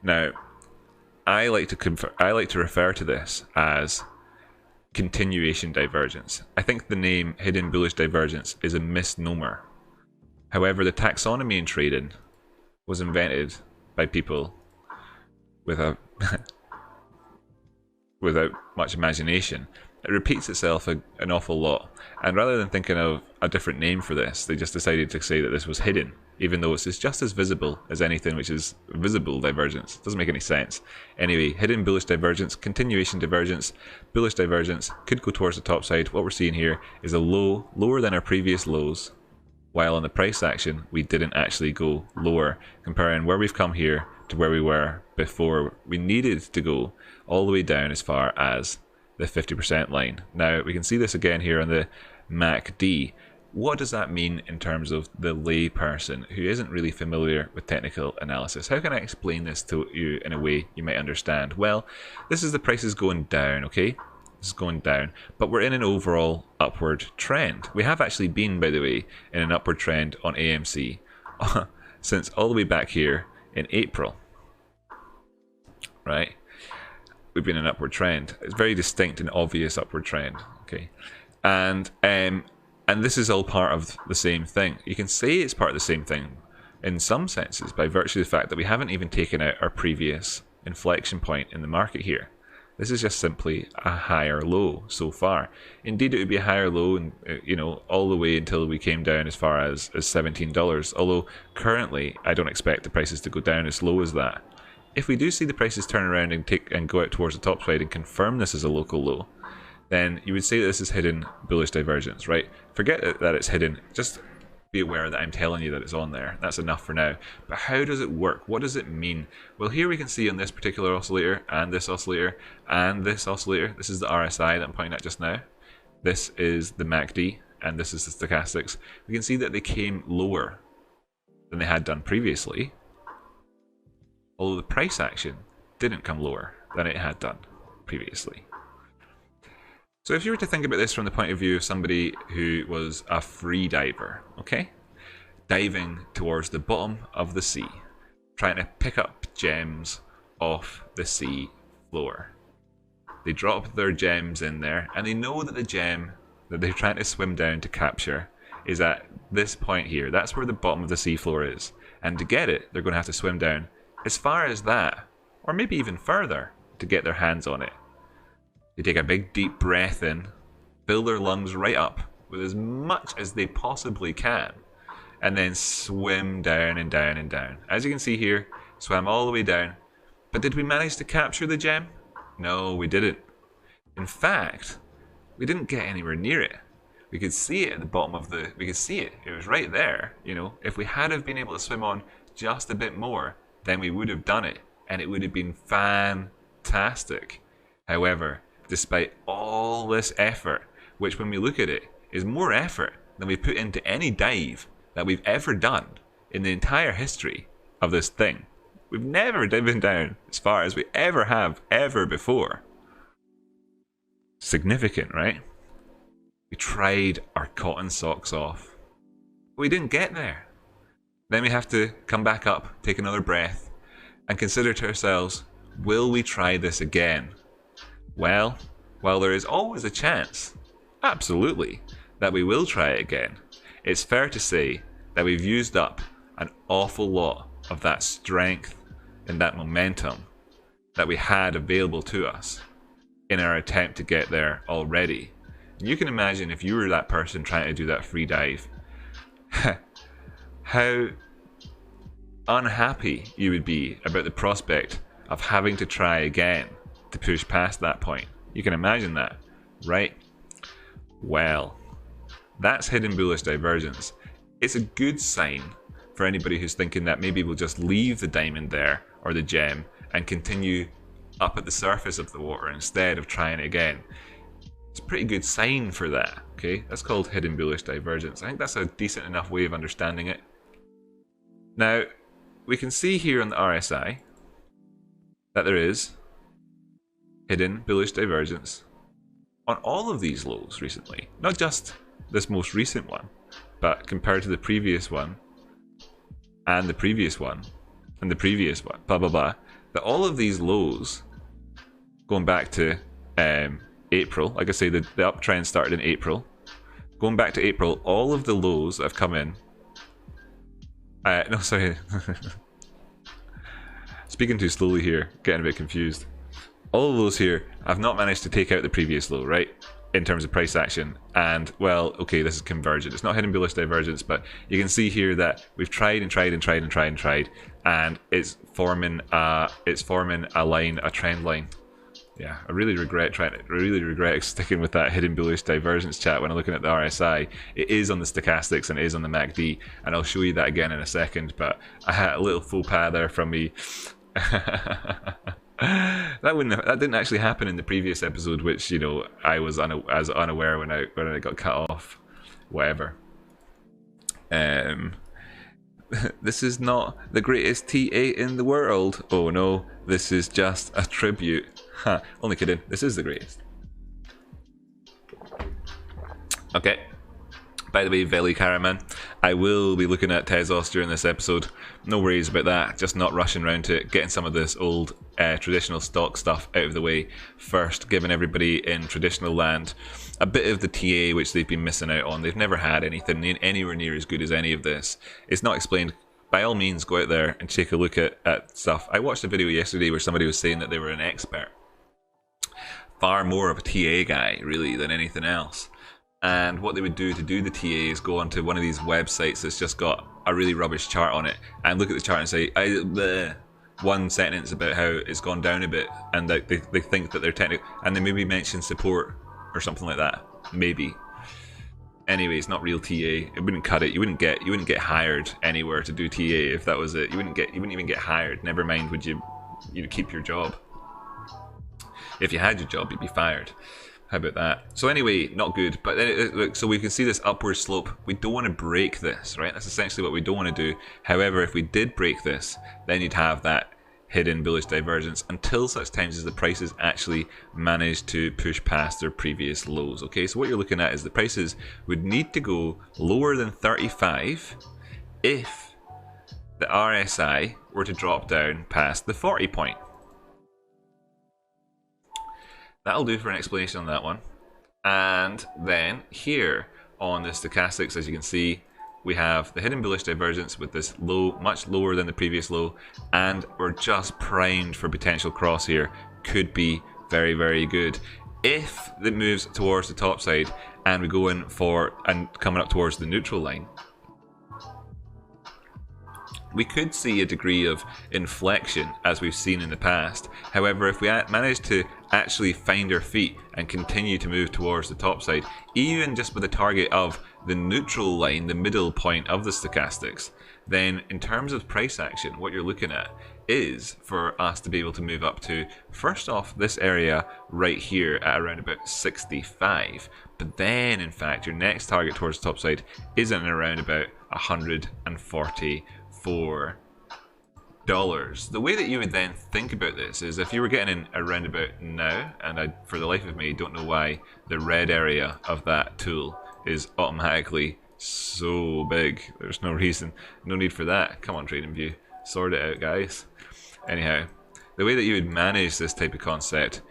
Now, I like to refer to this as continuation divergence. I think the name hidden bullish divergence is a misnomer. However, the taxonomy in trading was invented by people with without much imagination. It repeats itself an awful lot, and rather than thinking of a different name for this, they just decided to say that this was hidden, even though it's just as visible as anything which is visible divergence. Doesn't make any sense. Anyway, hidden bullish divergence, continuation divergence, bullish divergence could go towards the top side. What we're seeing here is a low, lower than our previous lows, while on the price action we didn't actually go lower, comparing where we've come here to where we were before. We needed to go all the way down as far as the 50% line. Now we can see this again here on the MACD. What does that mean in terms of the lay person who isn't really familiar with technical analysis? How can I explain this to you in a way you might understand? Well, this is the prices going down, okay? This is going down, but we're in an overall upward trend. We have actually been, by the way, in an upward trend on AMC since all the way back here in April, right? We've been in an upward trend. It's very distinct and obvious upward trend, okay? And this is all part of the same thing. You can say it's part of the same thing in some senses by virtue of the fact that we haven't even taken out our previous inflection point in the market here. This is just simply a higher low so far. Indeed, it would be a higher low, and all the way until we came down as far as $17. Although currently, I don't expect the prices to go down as low as that. If we do see the prices turn around and go out towards the top side and confirm this as a local low, then you would say that this is hidden bullish divergence, right? Forget that it's hidden. Just be aware that I'm telling you that it's on there. That's enough for now. But how does it work? What does it mean? Well, here we can see on this particular oscillator and this oscillator and this oscillator. This is the RSI that I'm pointing at just now. This is the MACD and this is the stochastics. We can see that they came lower than they had done previously, although the price action didn't come lower than it had done previously. So if you were to think about this from the point of view of somebody who was a free diver, okay? Diving towards the bottom of the sea, trying to pick up gems off the sea floor. They drop their gems in there, and they know that the gem that they're trying to swim down to capture is at this point here. That's where the bottom of the sea floor is. And to get it, they're going to have to swim down as far as that, or maybe even further, to get their hands on it. They take a big deep breath in, fill their lungs right up with as much as they possibly can, and then swim down and down and down. As you can see here, swam all the way down. But did we manage to capture the gem? No, we didn't. In fact, we didn't get anywhere near it. We could see it at the bottom of the... We could see it. It was right there, If we had have been able to swim on just a bit more, then we would have done it, and it would have been fantastic. However, despite all this effort, which when we look at it is more effort than we put into any dive that we've ever done in the entire history of this thing. We've never dived down as far as we ever have ever before. Significant, right? We tried our cotton socks off. But we didn't get there. Then we have to come back up, take another breath, and consider to ourselves, will we try this again? Well, while there is always a chance, absolutely, that we will try it again, it's fair to say that we've used up an awful lot of that strength and that momentum that we had available to us in our attempt to get there already. And you can imagine if you were that person trying to do that free dive, how unhappy you would be about the prospect of having to try again to push past that point. You can imagine that, right? Well, that's hidden bullish divergence. It's a good sign for anybody who's thinking that maybe we'll just leave the diamond there or the gem and continue up at the surface of the water instead of trying it again. It's a pretty good sign for that, okay? That's called hidden bullish divergence. I think that's a decent enough way of understanding it. Now, we can see here on the RSI that there is hidden bullish divergence on all of these lows recently. Not just this most recent one, but compared to the previous one, and the previous one, and the previous one, blah, blah, blah. That all of these lows, going back to April, like I say, the uptrend started in April. Going back to April, all of the lows that have come in, no, sorry, speaking too slowly here, getting a bit confused. All of those here, I've not managed to take out the previous low, right? In terms of price action, and well, okay, this is convergent. It's not hidden bullish divergence, but you can see here that we've tried and tried and tried and tried and tried, and it's forming a line, a trend line. Yeah, I really regret sticking with that hidden bullish divergence chat when I'm looking at the RSI. It is on the stochastics and it is on the MACD, and I'll show you that again in a second. But I had a little faux pas there from me. That didn't actually happen in the previous episode, which, you know, I was unaware when I got cut off. Whatever. This is not the greatest TA in the world. Oh no, this is just a tribute. Ha, only kidding. This is the greatest. Okay. By the way, Veli Caraman, I will be looking at Tezos during this episode. No worries about that. Just not rushing around to it. Getting some of this old traditional stock stuff out of the way first. Giving everybody in traditional land a bit of the TA which they've been missing out on. They've never had anything anywhere near as good as any of this. It's not explained. By all means, go out there and take a look at stuff. I watched a video yesterday where somebody was saying that they were an expert. Far more of a TA guy, really, than anything else. And what they would do to do the TA is go onto one of these websites that's just got a really rubbish chart on it and look at the chart and say, one sentence about how it's gone down a bit, and that they think that they're technical, and they maybe mention support or something like that. Maybe. Anyway, it's not real TA. It wouldn't cut it. You wouldn't get hired anywhere to do TA if that was it. You wouldn't even get hired. Never mind would you keep your job. If you had your job, you'd be fired. How about that? So anyway, not good. But then, look, so we can see this upward slope. We don't want to break this, right? That's essentially what we don't want to do. However, if we did break this, then you'd have that hidden bullish divergence until such times as the prices actually manage to push past their previous lows. Okay, so what you're looking at is the prices would need to go lower than 35 if the RSI were to drop down past the 40 point. That'll do for an explanation on that one. And then here on the stochastics, as you can see, we have the hidden bullish divergence with this low, much lower than the previous low, and we're just primed for potential cross here. Could be very, very good. If it moves towards the top side and we go in for, and coming up towards the neutral line, we could see a degree of inflection as we've seen in the past. However, if we manage to actually find our feet and continue to move towards the top side, even just with a target of the neutral line, the middle point of the stochastics, then in terms of price action, what you're looking at is for us to be able to move up to, first off, this area right here at around about 65. But then, in fact, your next target towards the top side is at around about 144 dollars. The way that you would then think about this is if you were getting in around about now, and I, for the life of me, don't know why the red area of that tool is automatically so big. There's no reason, no need for that. Come on, TradingView, sort it out, guys. Anyhow, the way that you would manage this type of concept,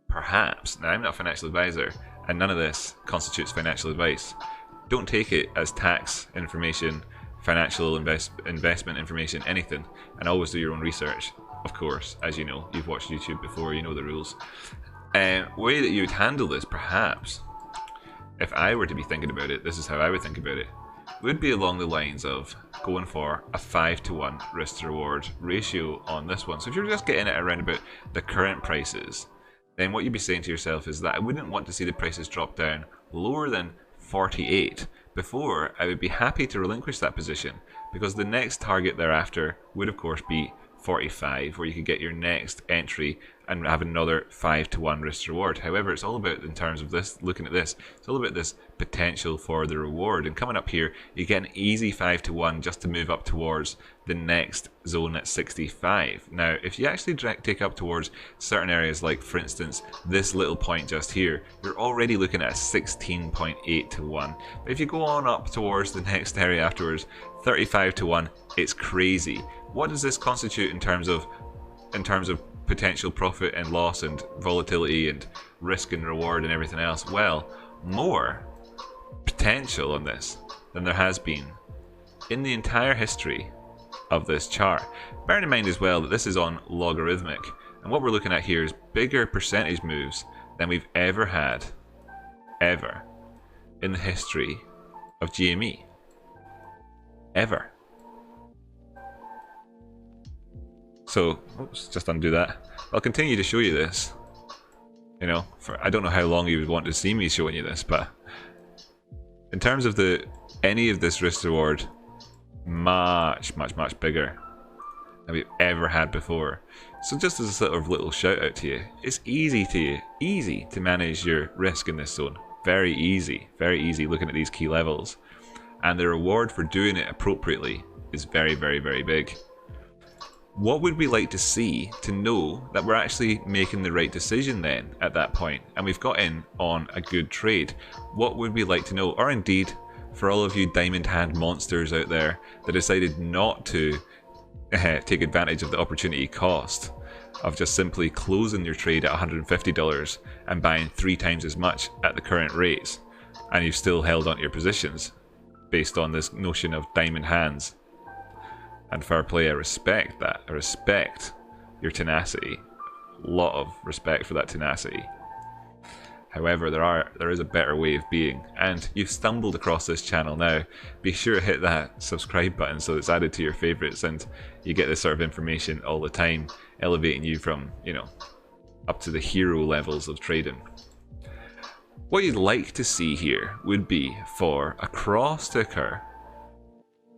perhaps, now I'm not a financial advisor, and none of this constitutes financial advice. Don't take it as tax information, financial investment information, anything, and always do your own research, of course. As you know, you've watched YouTube before, you know the rules. Way that you would handle this, perhaps, if I were to be thinking about it, this is how I would think about it, would be along the lines of going for a 5-to-1 risk to reward ratio on this one. So if you're just getting it around about the current prices, then what you'd be saying to yourself is that I wouldn't want to see the prices drop down lower than 48 before I would be happy to relinquish that position, because the next target thereafter would of course be 45, where you could get your next entry and have another 5-to-1 risk to reward. However, it's all about, in terms of this, looking at this, it's all about this potential for the reward. And coming up here, you get an easy 5-to-1 just to move up towards the next zone at 65. Now, if you actually take up towards certain areas, like for instance this little point just here, you're already looking at a 16.8-to-1. But if you go on up towards the next area afterwards, 35-to-1, it's crazy. What does this constitute in terms of potential profit and loss and volatility and risk and reward and everything else? Well, more potential on this than there has been in the entire history of this chart. Bearing in mind as well that this is on logarithmic, and what we're looking at here is bigger percentage moves than we've ever had, ever, in the history of GME. Ever. So, oops, just undo that. I'll continue to show you this. You know, I don't know how long you would want to see me showing you this, but in terms of any of this risk reward, much bigger than we've ever had before. So just as a sort of little shout out to you, it's easy to manage your risk in this zone. Very easy looking at these key levels. And the reward for doing it appropriately is very big. What would we like to see to know that we're actually making the right decision then at that point, and we've got in on a good trade? What would we like to know? Or indeed, for all of you diamond hand monsters out there that decided not to take advantage of the opportunity cost of just simply closing your trade at $150 and buying 3 times as much at the current rates, and you've still held on to your positions based on this notion of diamond hands. And fair play, I respect that. I respect your tenacity. A lot of respect for that tenacity. However, there is a better way of being, and you've stumbled across this channel now. Be sure to hit that subscribe button so it's added to your favourites, and you get this sort of information all the time, elevating you from, you know, up to the hero levels of trading. What you'd like to see here would be for a cross to occur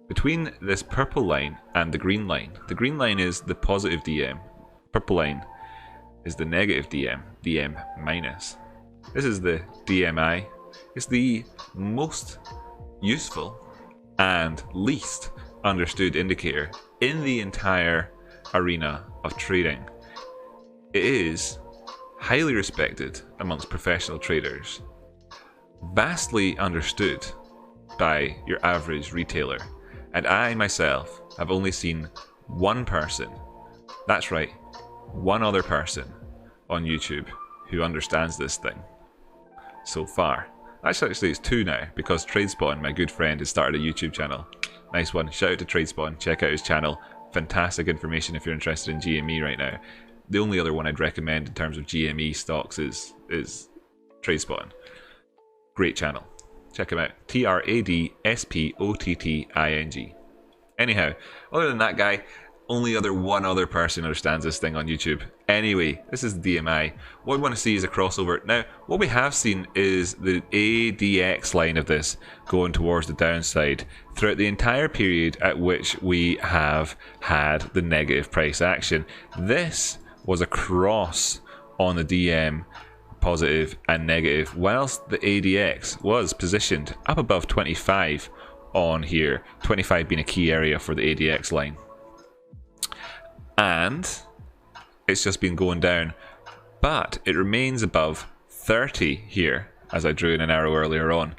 between this purple line and the green line. The green line is the positive DM. Purple line is the negative DM, DM minus. This is the DMI. It's the most useful and least understood indicator in the entire arena of trading. It is highly respected amongst professional traders, vastly understood by your average retailer. And I myself have only seen one person, that's right, one other person on YouTube who understands this thing so far. Actually it's 2 now, because TradeSpawn, my good friend, has started a YouTube channel. Nice one. Shout out to TradeSpawn. Check out his channel. Fantastic information if you're interested in GME right now. The only other one I'd recommend in terms of GME stocks is TradeSpawn. Great channel. Check him out. TradeSpotting. Anyhow, other than that guy, only one other person understands this thing on YouTube. Anyway, this is the DMI. What we want to see is a crossover. Now, what we have seen is the ADX line of this going towards the downside throughout the entire period at which we have had the negative price action. This was a cross on the DM, positive and negative, whilst the ADX was positioned up above 25 on here, 25 being a key area for the ADX line. And it's just been going down, but it remains above 30 here, as I drew in an arrow earlier on.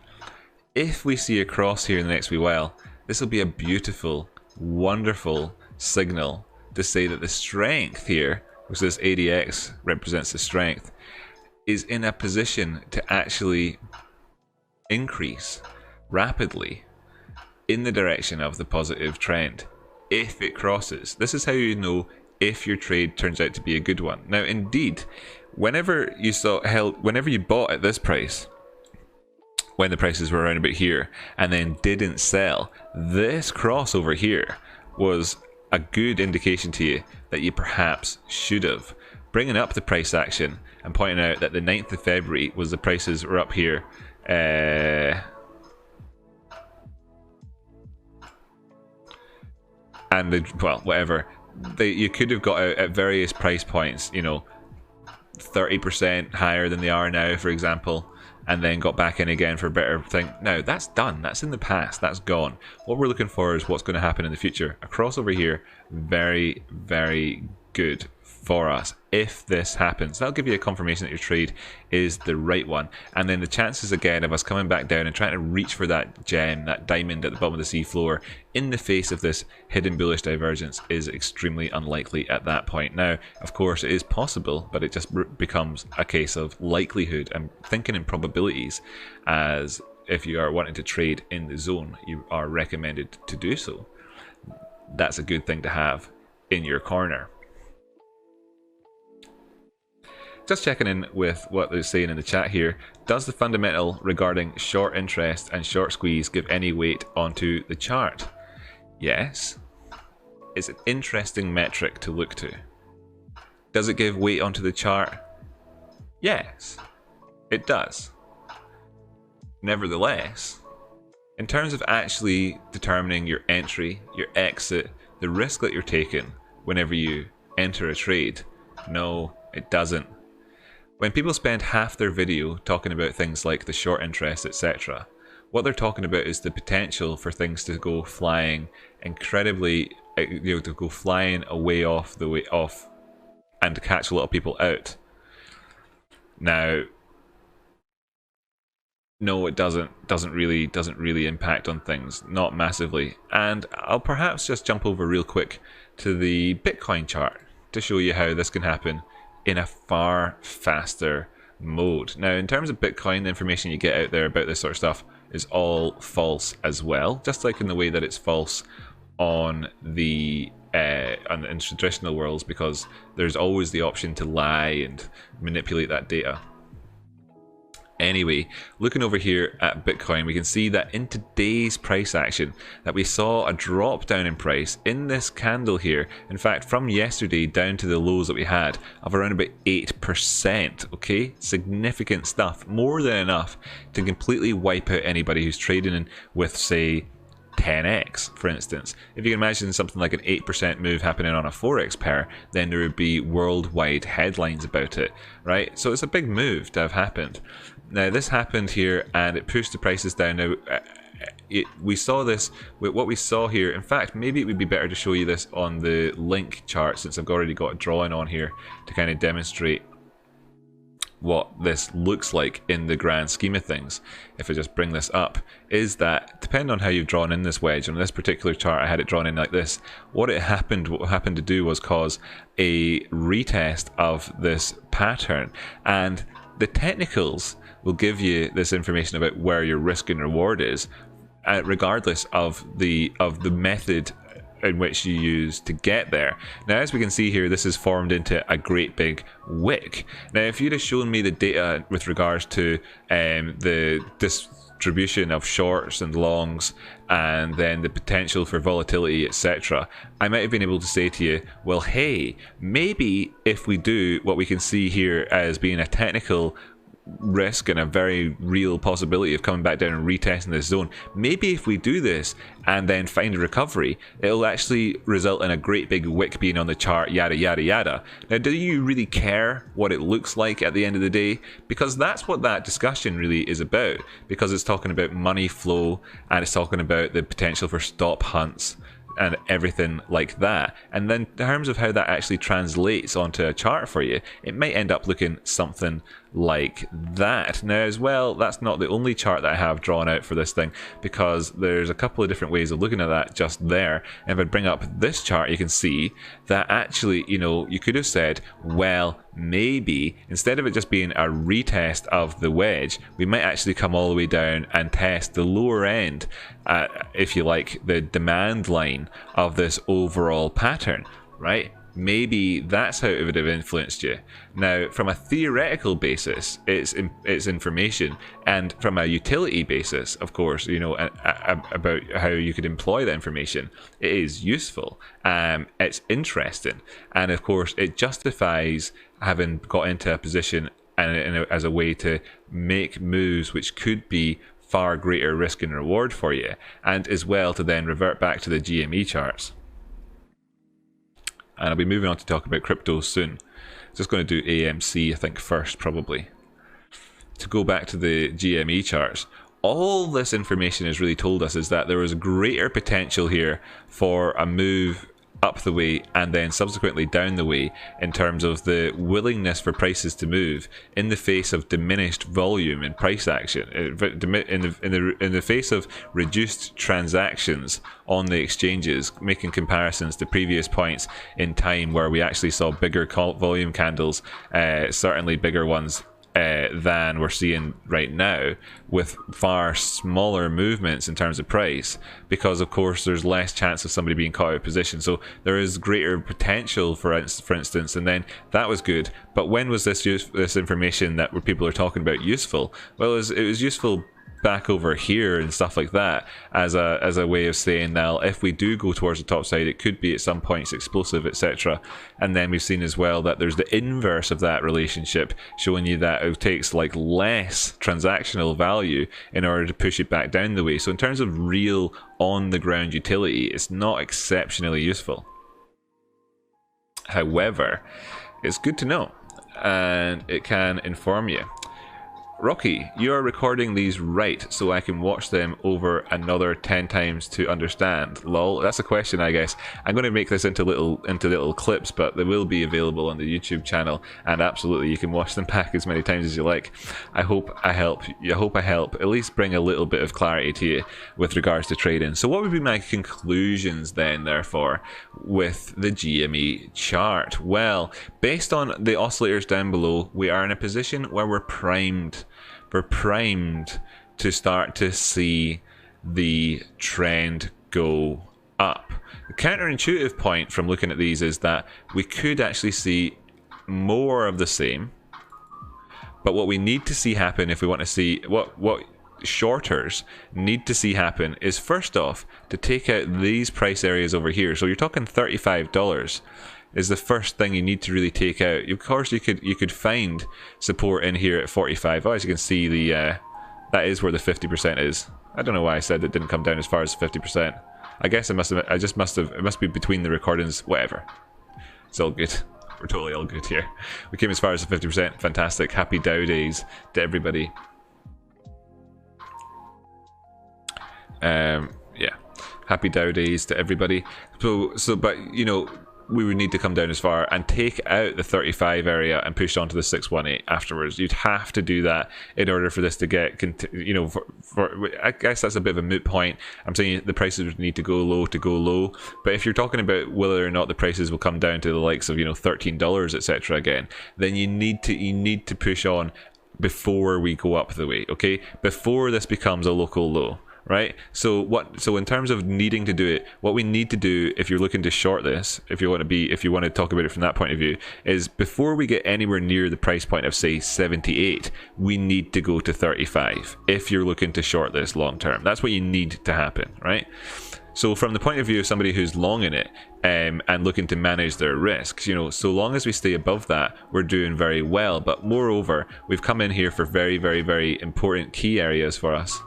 If we see a cross here in the next wee while, this will be a beautiful, wonderful signal to say that the strength here, which this ADX represents the strength, is in a position to actually increase rapidly in the direction of the positive trend if it crosses. This is how you know if your trade turns out to be a good one. Now, indeed, whenever you bought at this price, when the prices were around about here, and then didn't sell, this crossover here was a good indication to you that you perhaps should have. Bringing up the price action and pointing out that the 9th of February was the prices were up here. And you could have got out at various price points, 30% higher than they are now, for example, and then got back in again for a better thing. Now, that's done. That's in the past. That's gone. What we're looking for is what's going to happen in the future. A crossover here, very, very good for us. If this happens, that'll give you a confirmation that your trade is the right one. And then the chances again of us coming back down and trying to reach for that gem, that diamond at the bottom of the sea floor in the face of this hidden bullish divergence is extremely unlikely at that point. Now, of course, it is possible, but it just becomes a case of likelihood and thinking in probabilities, as if you are wanting to trade in the zone, you are recommended to do so. That's a good thing to have in your corner. Just checking in with what they're saying in the chat here. Does the fundamental regarding short interest and short squeeze give any weight onto the chart? Yes. It's an interesting metric to look to. Does it give weight onto the chart? Yes, it does. Nevertheless, in terms of actually determining your entry, your exit, the risk that you're taking whenever you enter a trade, no, it doesn't. When people spend half their video talking about things like the short interest, etc., what they're talking about is the potential for things to go flying incredibly, to go flying away off the way off, and to catch a lot of people out. Now, no, it doesn't really impact on things, not massively. And I'll perhaps just jump over real quick to the Bitcoin chart to show you how this can happen in a far faster mode. Now, in terms of Bitcoin, the information you get out there about this sort of stuff is all false as well, just like in the way that it's false on the in traditional worlds, because there's always the option to lie and manipulate that data. Anyway, looking over here at Bitcoin, we can see that in today's price action that we saw a drop down in price in this candle here. In fact, from yesterday down to the lows that we had of around about 8%, okay? Significant stuff, more than enough to completely wipe out anybody who's trading in with, say, 10x, for instance. If you can imagine something like an 8% move happening on a forex pair, then there would be worldwide headlines about it, right? So it's a big move to have happened. Now, this happened here and it pushed the prices down. Now, we saw this with what we saw here. In fact, maybe it would be better to show you this on the link chart, since I've already got a drawing on here to kind of demonstrate what this looks like in the grand scheme of things. If I just bring this up, is that depending on how you've drawn in this wedge, on this particular chart I had it drawn in like this, what happened to do was cause a retest of this pattern, and the technicals will give you this information about where your risk and reward is, regardless of the method in which you use to get there. Now, as we can see here, this is formed into a great big wick. Now, if you'd have shown me the data with regards to the distribution of shorts and longs, and then the potential for volatility, etc., I might have been able to say to you, well, hey, maybe if we do what we can see here as being a technical risk and a very real possibility of coming back down and retesting this zone, maybe if we do this and then find a recovery, it'll actually result in a great big wick being on the chart, yada yada yada. Now, do you really care what it looks like at the end of the day? Because that's what that discussion really is about, because it's talking about money flow and it's talking about the potential for stop hunts and everything like that. And then in terms of how that actually translates onto a chart for you, it might end up looking something like that. Now as well, that's not the only chart that I have drawn out for this thing, because there's a couple of different ways of looking at that just there. And if I bring up this chart, you can see that actually, you know, you could have said, well, maybe instead of it just being a retest of the wedge, we might actually come all the way down and test the lower end, if you like, the demand line of this overall pattern, right? Maybe that's how it would have influenced you. Now, from a theoretical basis, it's information, and from a utility basis, of course, you know, about how you could employ that information, it is useful. It's interesting, and of course, it justifies having got into a position and as a way to make moves which could be far greater risk and reward for you, and as well to then revert back to the GME charts. And I'll be moving on to talk about crypto soon. Just going to do AMC, I think, first, probably. To go back to the GME charts, all this information has really told us is that there was greater potential here for a move up the way and then subsequently down the way in terms of the willingness for prices to move in the face of diminished volume and price action, in the face of reduced transactions on the exchanges, making comparisons to previous points in time where we actually saw bigger volume candles, certainly bigger ones than we're seeing right now, with far smaller movements in terms of price, because of course there's less chance of somebody being caught out of position. So there is greater potential for instance, and then that was good. But when was this information that people are talking about useful? Well, it was useful back over here and stuff like that, as a way of saying, now if we do go towards the top side, it could be at some points explosive, etc. And then we've seen as well that there's the inverse of that relationship, showing you that it takes like less transactional value in order to push it back down the way. So in terms of real on the ground utility, it's not exceptionally useful. However, it's good to know, and it can inform you. Rocky, you are recording these right, so I can watch them over another 10 times to understand. Lol, that's a question, I guess. I'm going to make this into little clips, but they will be available on the YouTube channel, and absolutely you can watch them back as many times as you like. I hope I help. I hope I help at least bring a little bit of clarity to you with regards to trading. So what would be my conclusions then, therefore, with the GME chart? Well, based on the oscillators down below, we are in a position where we're primed. We're primed to start to see the trend go up. The counterintuitive point from looking at these is that we could actually see more of the same, but what we need to see happen, if we want to see what shorters need to see happen, is first off to take out these price areas over here. So you're talking $35 is the first thing you need to really take out. Of course, you could find support in here at 45. Oh, as you can see, that is where the 50% is. I don't know why I said it didn't come down as far as 50%. I guess it must be between the recordings. Whatever. It's all good. We're totally all good here. We came as far as the 50%. Fantastic. Happy Dow days to everybody. Yeah. Happy Dow days to everybody. So, but you know, we would need to come down as far and take out the 35 area and push on to the 618 afterwards. You'd have to do that in order for this to get, you know, I guess that's a bit of a moot point. I'm saying the prices would need to go low, but if you're talking about whether or not the prices will come down to the likes of, you know, $13, etc. again, then you need to push on before we go up the way, okay? Before this becomes a local low. Right, so in terms of needing to do it, what we need to do if you're looking to short this, if you want to talk about it from that point of view, is before we get anywhere near the price point of say 78, we need to go to 35. If you're looking to short this long term, that's what you need to happen, right? So from the point of view of somebody who's long in it and looking to manage their risks, you know, so long as we stay above that, we're doing very well. But moreover, we've come in here for very, very, very important key areas for us.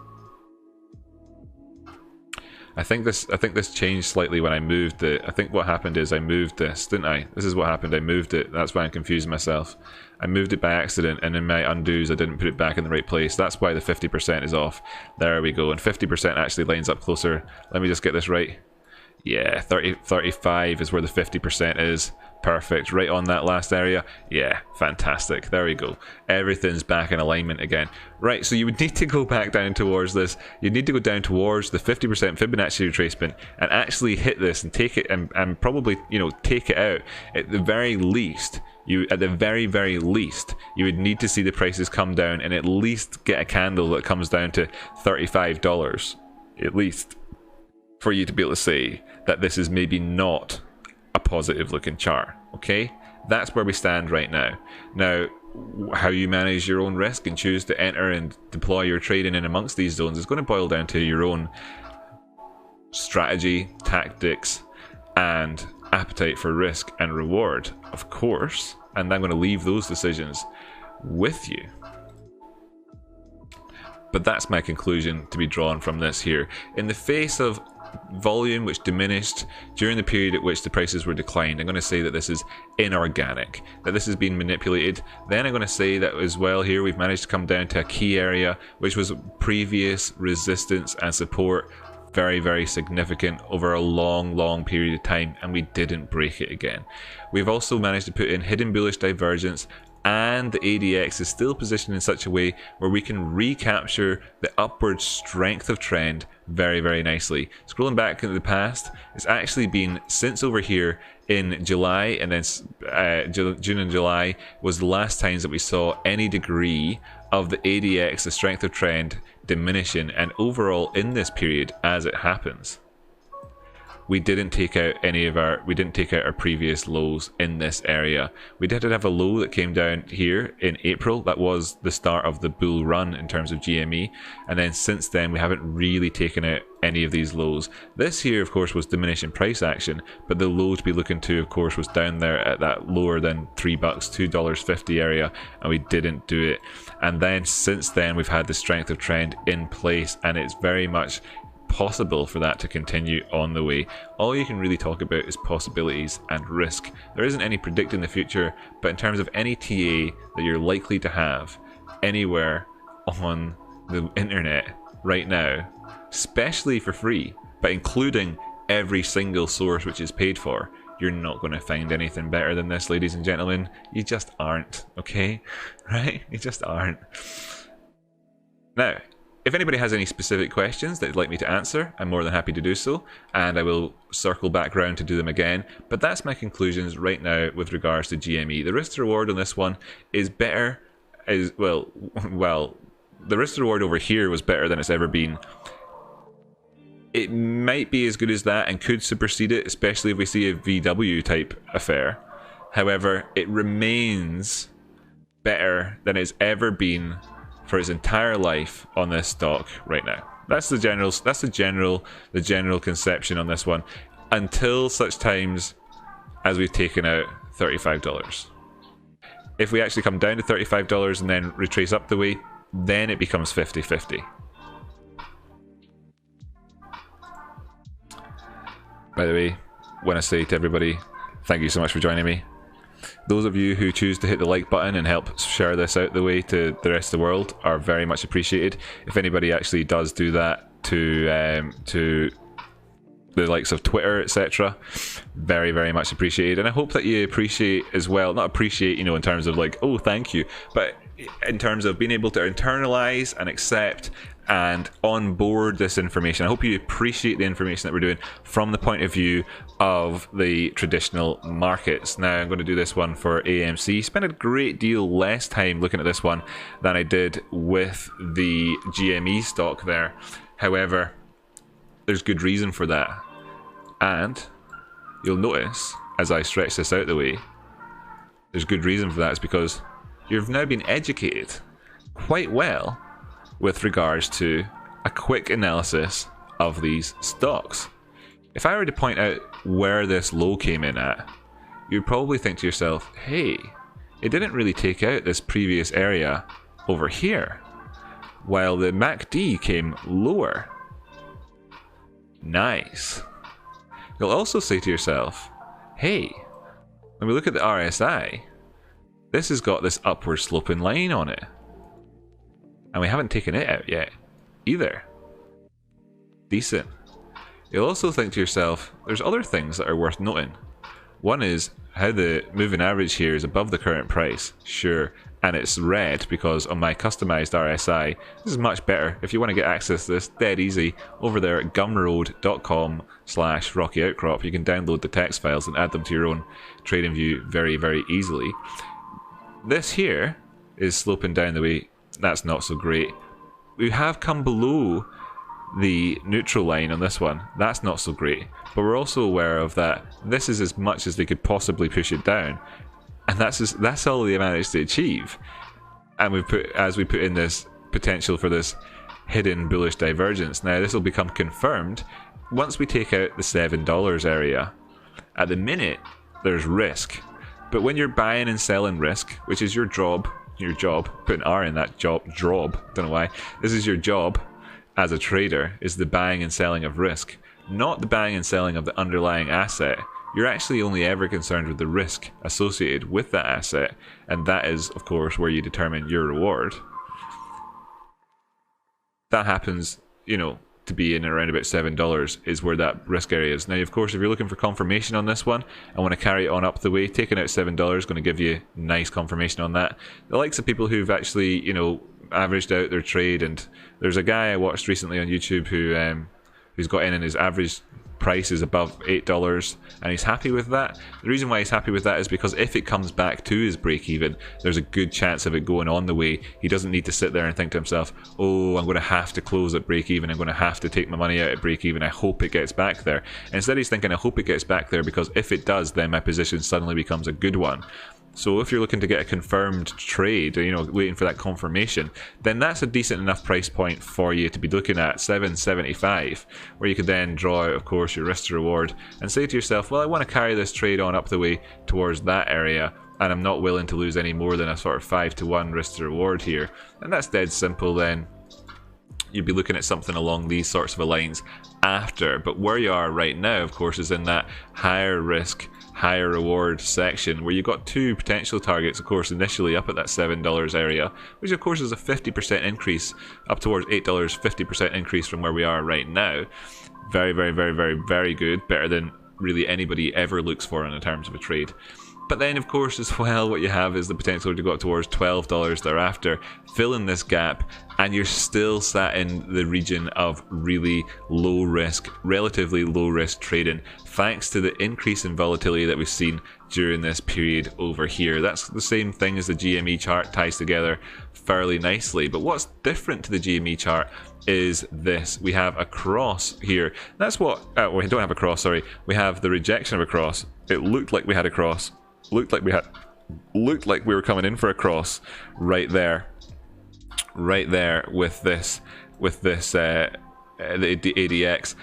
I think this changed slightly when I moved it. I think what happened is I moved this, didn't I? This is what happened. I moved it. That's why I'm confusing myself. I moved it by accident, and in my undos, I didn't put it back in the right place. That's why the 50% is off. There we go. And 50% actually lines up closer. Let me just get this right. Yeah, 35 is where the 50% is. Perfect, right on that last area. Yeah, fantastic. There we go. Everything's back in alignment again. Right, so you would need to go back down towards this. You'd need to go down towards the 50% Fibonacci retracement and actually hit this and take it and probably, you know, take it out. At the very least, you would need to see the prices come down and at least get a candle that comes down to $35, at least, for you to be able to say that this is maybe not a positive looking chart. Okay, that's where we stand right now. Now, how you manage your own risk and choose to enter and deploy your trading in amongst these zones is going to boil down to your own strategy, tactics, and appetite for risk and reward, of course. And I'm going to leave those decisions with you. But that's my conclusion to be drawn from this here. In the face of volume which diminished during the period at which the prices were declined, I'm going to say that this is inorganic, that this has been manipulated. Then I'm going to say that as well here we've managed to come down to a key area which was previous resistance and support, very, very significant over a long period of time, and we didn't break it again. We've also managed to put in hidden bullish divergence, and the ADX is still positioned in such a way where we can recapture the upward strength of trend very, very nicely. Scrolling back into the past, it's actually been since over here in July, and then June and July was the last times that we saw any degree of the ADX, the strength of trend, diminishing. And overall in this period, as it happens, we didn't take out our previous lows in this area. We did have a low that came down here in April. That was the start of the bull run in terms of GME, and then since then we haven't really taken out any of these lows. This here, of course, was diminishing price action, but the low to be looking to, of course, was down there at that lower than $3, $2.50 area, and we didn't do it. And then since then we've had the strength of trend in place, and it's very much possible for that to continue on the way. All you can really talk about is possibilities and risk. There isn't any predicting the future, but in terms of any TA that you're likely to have anywhere on the internet right now, especially for free, but including every single source which is paid for, you're not going to find anything better than this, ladies and gentlemen. You just aren't, okay? Right? You just aren't. Now, if anybody has any specific questions that they'd like me to answer, I'm more than happy to do so, and I will circle back round to do them again. But that's my conclusions right now with regards to GME. The risk to reward on this one is better, well, the risk to reward over here was better than it's ever been. It might be as good as that and could supersede it, especially if we see a VW type affair. However, it remains better than it's ever been for its entire life on this stock right now. That's the general conception on this one, until such times as we've taken out $35. If we actually come down to $35 and then retrace up the way, then it becomes 50-50. By the way, I want to say to everybody, thank you so much for joining me. Those of you who choose to hit the like button and help share this out the way to the rest of the world are very much appreciated. If anybody actually does do that to the likes of Twitter, etc., very, very much appreciated. And I hope that you appreciate as well, not appreciate, you know, in terms of like, oh, thank you, but in terms of being able to internalize and accept and onboard this information. I hope you appreciate the information that we're doing from the point of view of the traditional markets. Now I'm going to do this one for AMC. Spent a great deal less time looking at this one than I did with the GME stock there. However, there's good reason for that. And you'll notice as I stretch this out the way, there's good reason for that. It's because you've now been educated quite well with regards to a quick analysis of these stocks. If I were to point out where this low came in at, you'd probably think to yourself, hey, it didn't really take out this previous area over here, while the MACD came lower. Nice. You'll also say to yourself, hey, when we look at the RSI, this has got this upward sloping line on it. And we haven't taken it out yet, either. Decent. You'll also think to yourself, there's other things that are worth noting. One is how the moving average here is above the current price, sure, and it's red because on my customized RSI, this is much better. If you want to get access to this dead easy, over there at gumroad.com/rocky.outcrop, you can download the text files and add them to your own trading view very, very easily. This here is sloping down the way. That's not so great. We have come below the neutral line on this one. That's not so great. But we're also aware of that this is as much as they could possibly push it down. And that's all they managed to achieve. And we put in this potential for this hidden bullish divergence. Now this will become confirmed once we take out the $7 area. At the minute, there's risk. But when you're buying and selling risk, which is your job, put an R in that job, don't know why, this is your job as a trader, is the buying and selling of risk, not the buying and selling of the underlying asset. You're actually only ever concerned with the risk associated with that asset, and that is, of course, where you determine your reward. That happens, to be in around about $7 is where that risk area is. Now, of course, if you're looking for confirmation on this one, I want to carry it on up the way. Taking out $7 is going to give you nice confirmation on that. The likes of people who've actually, averaged out their trade, and there's a guy I watched recently on YouTube who's got in and his average price is above $8 and he's happy with that. The reason why he's happy with that is because if it comes back to his break even, there's a good chance of it going on the way. He doesn't need to sit there and think to himself, oh, I'm going to have to close at break even, I'm going to have to take my money out at break even, I hope it gets back there. Instead he's thinking, I hope it gets back there, because if it does, then my position suddenly becomes a good one. So if you're looking to get a confirmed trade, waiting for that confirmation, then that's a decent enough price point for you to be looking at, $7.75, where you could then draw out, of course, your risk to reward and say to yourself, well, I want to carry this trade on up the way towards that area, and I'm not willing to lose any more than a sort of 5-to-1 risk to reward here. And that's dead simple then. You'd be looking at something along these sorts of lines after. But where you are right now, of course, is in that higher risk, higher reward section where you've got two potential targets, of course, initially up at that $7 area, which of course is a 50% increase up towards $8, 50% increase from where we are right now. Very, very, very, very, very good. Better than really anybody ever looks for in terms of a trade. But then, of course, as well, what you have is the potential to go up towards $12 thereafter, fill in this gap, and you're still sat in the region of really low risk, relatively low risk trading, thanks to the increase in volatility that we've seen during this period over here. That's the same thing as the GME chart, ties together fairly nicely. But what's different to the GME chart is this. We have a cross here. That's what, we don't have a cross, sorry. We have the rejection of a cross. It looked like we had a cross. Looked like we were coming in for a cross right there with this the ADX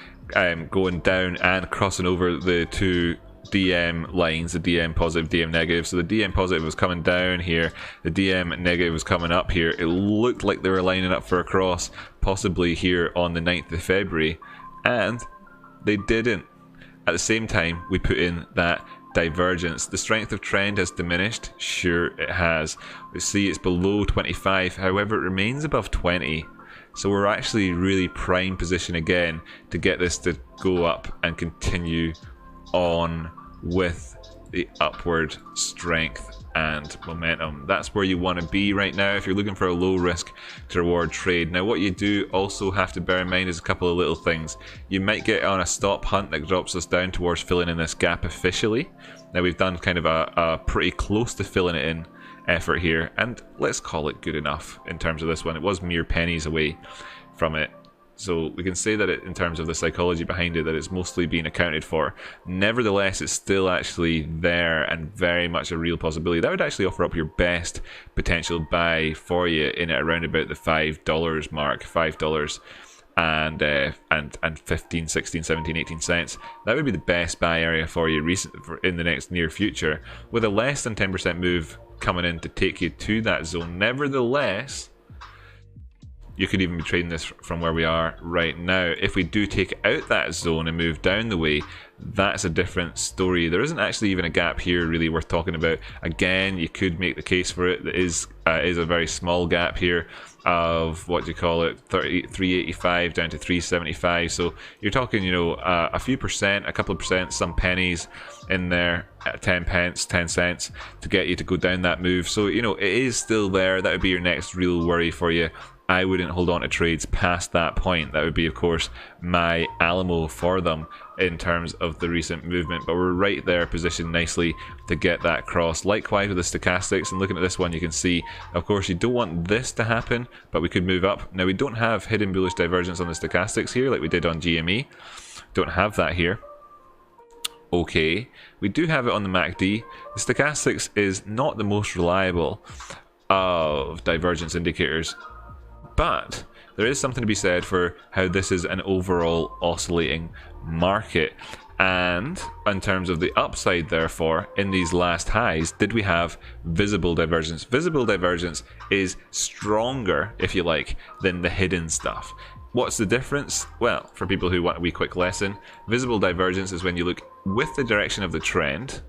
going down and crossing over the two DM lines, the DM positive, DM negative. So the DM positive was coming down here, the DM negative was coming up here. It looked like they were lining up for a cross, possibly here on the 9th of February, and they didn't. At the same time, we put in that divergence. The strength of trend has diminished. Sure, it has. We see it's below 25, however, it remains above 20. So we're actually really prime position again to get this to go up and continue on with the upward strength and momentum. That's where you want to be right now if you're looking for a low risk to reward trade. Now, what you do also have to bear in mind is a couple of little things. You might get on a stop hunt that drops us down towards filling in this gap officially. Now, we've done kind of a pretty close to filling it in effort here, and let's call it good enough in terms of this one. It was mere pennies away from it. So we can say that in terms of the psychology behind it, that it's mostly being accounted for. Nevertheless, it's still actually there and very much a real possibility. That would actually offer up your best potential buy for you in at around about the $5 mark, $5 and 15, 16, 17, 18 cents. That would be the best buy area for you in the next near future, with a less than 10% move coming in to take you to that zone. Nevertheless, You could even be trading this from where we are right now. If we do take out that zone and move down the way, that's a different story. There isn't actually even a gap here really worth talking about. Again, you could make the case for it. There is a very small gap here of, what do you call it, 385 down to 375. So you're talking, you know, a few percent, a couple of percent, some pennies in there, 10 pence, 10 cents to get you to go down that move. So, you know, it is still there. That would be your next real worry for you. I wouldn't hold on to trades past that point. That would be, of course, my Alamo for them in terms of the recent movement. But we're right there positioned nicely to get that cross. Likewise with the stochastics, and looking at this one, you can see, of course, you don't want this to happen, but we could move up. Now, we don't have hidden bullish divergence on the stochastics here like we did on GME. Don't have that here. Okay, we do have it on the MACD. The stochastics is not the most reliable of divergence indicators, but there is something to be said for how this is an overall oscillating market. And in terms of the upside, therefore, in these last highs, did we have visible divergence? Visible divergence is stronger, if you like, than the hidden stuff. What's the difference? Well, for people who want a wee quick lesson, visible divergence is when you look with the direction of the trend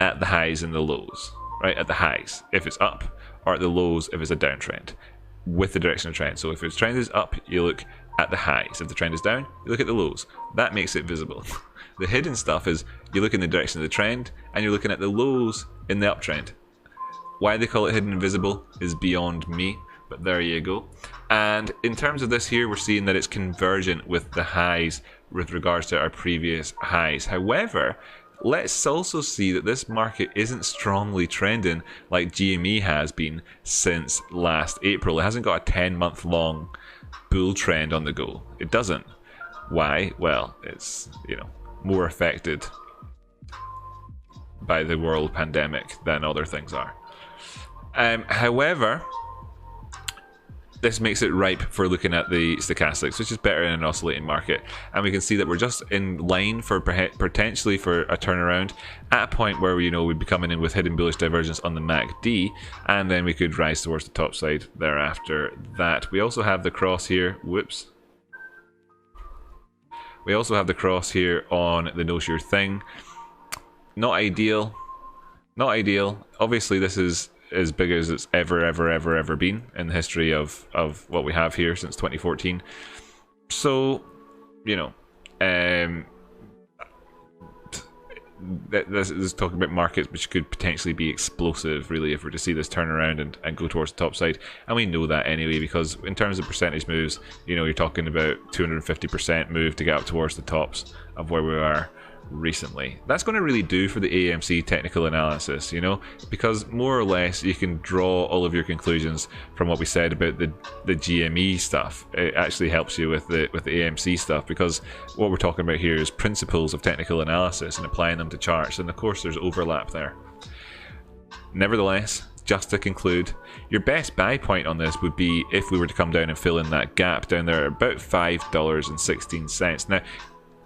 at the highs and the lows, right? At the highs, if it's up, or at the lows, if it's a downtrend, with the direction of trend. So if its trend is up, you look at the highs. If the trend is down, you look at the lows. That makes it visible. The hidden stuff is you look in the direction of the trend and you're looking at the lows in the uptrend. Why they call it hidden and visible is beyond me, but there you go. And in terms of this here, we're seeing that it's convergent with the highs with regards to our previous highs. However, let's also see that this market isn't strongly trending like GME has been since last April. It hasn't got a 10-month long bull trend on the go. It doesn't. Why? Well, it's, you know, more affected by the world pandemic than other things are. However, this makes it ripe for looking at the stochastics, which is better in an oscillating market. And we can see that we're just in line for potentially for a turnaround at a point where we, you know, we'd be coming in with hidden bullish divergence on the MACD, and then we could rise towards the top side thereafter that. We also have the cross here. Whoops. We also have the cross here on the no sure thing. Not ideal. Not ideal. Obviously, this is as big as it's ever been in the history of what we have here since 2014. So, you know, this is talking about markets which could potentially be explosive, really, if we're to see this turn around and go towards the top side. And we know that anyway, because in terms of percentage moves, you know, you're talking about 250% move to get up towards the tops of where we are recently. That's going to really do for the AMC technical analysis, you know, because more or less you can draw all of your conclusions from what we said about the GME stuff. It actually helps you with the AMC stuff, because what we're talking about here is principles of technical analysis and applying them to charts, and of course there's overlap there. Nevertheless, just to conclude, your best buy point on this would be if we were to come down and fill in that gap down there at about $5.16. Now,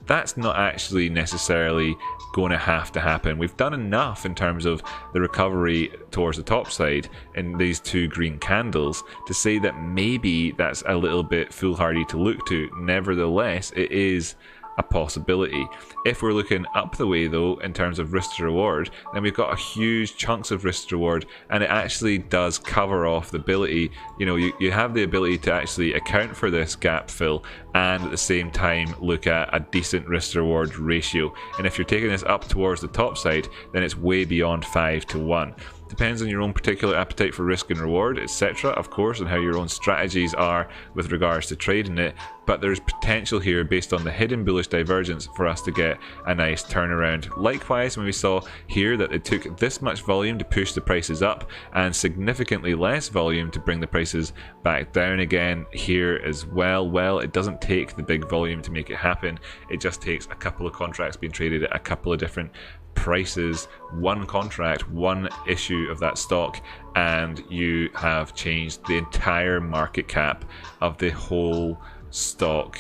that's not actually necessarily going to have to happen. We've done enough in terms of the recovery towards the top side in these two green candles to say that maybe that's a little bit foolhardy to look to. Nevertheless, it is a possibility. If we're looking up the way though in terms of risk to reward, then we've got a huge chunks of risk to reward, and it actually does cover off the ability, you know, you have the ability to actually account for this gap fill and at the same time look at a decent risk to reward ratio. And if you're taking this up towards the top side, then it's way beyond 5 to 1. Depends on your own particular appetite for risk and reward, etc., of course, and how your own strategies are with regards to trading it. But there's potential here based on the hidden bullish divergence for us to get a nice turnaround. Likewise, when we saw here that it took this much volume to push the prices up and significantly less volume to bring the prices back down again here as well. Well, it doesn't take the big volume to make it happen. It just takes a couple of contracts being traded at a couple of different prices, one contract, one issue of that stock, and you have changed the entire market cap of the whole stock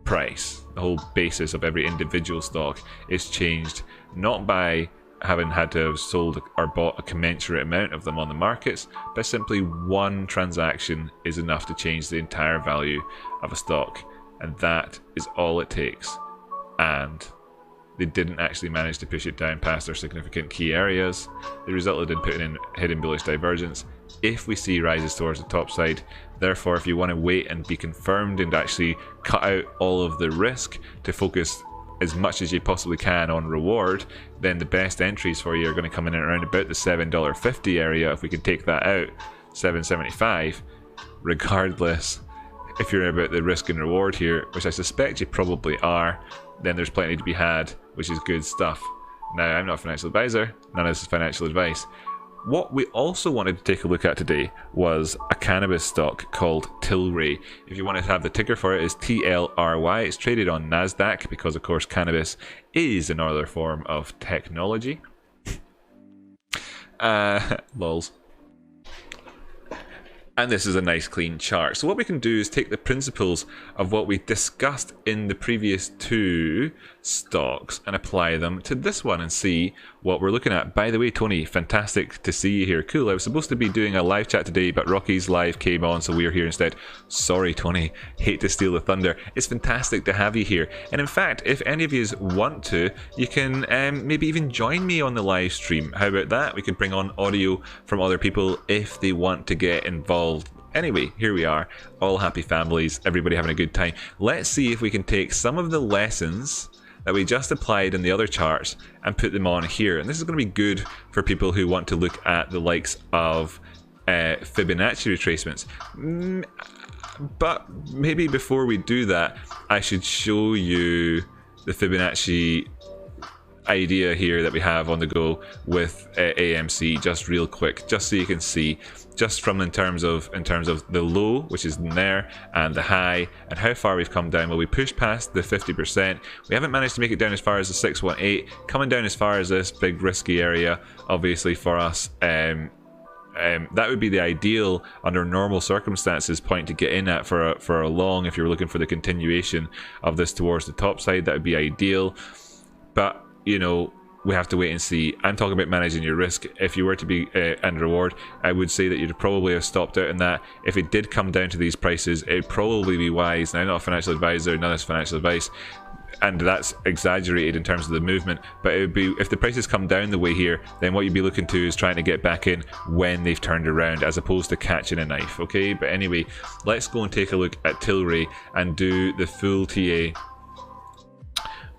price. The whole basis of every individual stock is changed, not by having had to have sold or bought a commensurate amount of them on the markets, but simply one transaction is enough to change the entire value of a stock, and that is all it takes. And they didn't actually manage to push it down past their significant key areas. They resulted in putting in hidden bullish divergence. If we see rises towards the top side, therefore, if you want to wait and be confirmed and actually cut out all of the risk to focus as much as you possibly can on reward, then the best entries for you are going to come in around about the $7.50 area. If we can take that out, $7.75, regardless if you're about the risk and reward here, which I suspect you probably are, then there's plenty to be had, which is good stuff. Now, I'm not a financial advisor, none of this is financial advice. What we also wanted to take a look at today was a cannabis stock called Tilray. If you want to have the ticker for it, is TLRY. It's traded on NASDAQ because, of course, cannabis is another form of technology. Lols. And this is a nice clean chart. So what we can do is take the principles of what we discussed in the previous two stocks and apply them to this one and see what we're looking at. By the way, Tony, fantastic to see you here. Cool. I was supposed to be doing a live chat today, but Rocky's live came on, so we're here instead. Sorry, Tony. Hate to steal the thunder. It's fantastic to have you here. And in fact, if any of you want to, you can maybe even join me on the live stream. How about that? We could bring on audio from other people if they want to get involved. Anyway, here we are, all happy families, everybody having a good time. Let's see if we can take some of the lessons that we just applied in the other charts and put them on here. And this is going to be good for people who want to look at the likes of Fibonacci retracements. But maybe before we do that, I should show you the Fibonacci idea here that we have on the go with AMC just real quick, just so you can see just from in terms of the low, which is in there, and the high, and how far we've come down. Well, we pushed past the 50%. We haven't managed to make it down as far as the 618, coming down as far as this big risky area, obviously for us. That would be the ideal under normal circumstances point to get in at for a long. If you're looking for the continuation of this towards the top side, that would be ideal. But you know, we have to wait and see. I'm talking about managing your risk. If you were to be and reward, I would say that you'd probably have stopped out in that. If it did come down to these prices, it'd probably be wise. Now, I'm not a financial advisor, none of this financial advice, and that's exaggerated in terms of the movement, but it would be, if the prices come down the way here, then what you'd be looking to is trying to get back in when they've turned around, as opposed to catching a knife, okay? But anyway, let's go and take a look at Tilray and do the full TA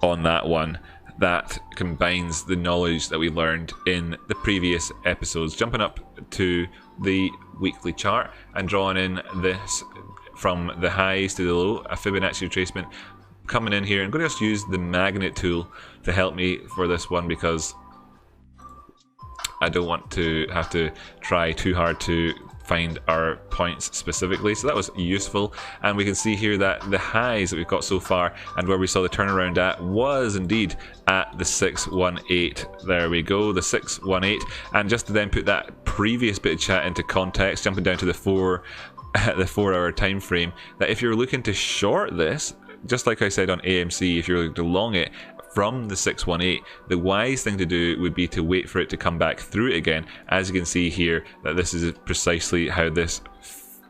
on that one. That combines the knowledge that we learned in the previous episodes. Jumping up to the weekly chart and drawing in this from the highs to the low, a Fibonacci retracement coming in here. I'm going to just use the magnet tool to help me for this one because I don't want to have to try too hard to find our points specifically. So that was useful, and we can see here that the highs that we've got so far and where we saw the turnaround at was indeed at the 618. There we go, the 618. And just to then put that previous bit of chat into context, jumping down to the 4 hour time frame, that if you're looking to short this, just like I said on AMC, if you're looking to long it from the 618, the wise thing to do would be to wait for it to come back through it again. As you can see here, that this is precisely how this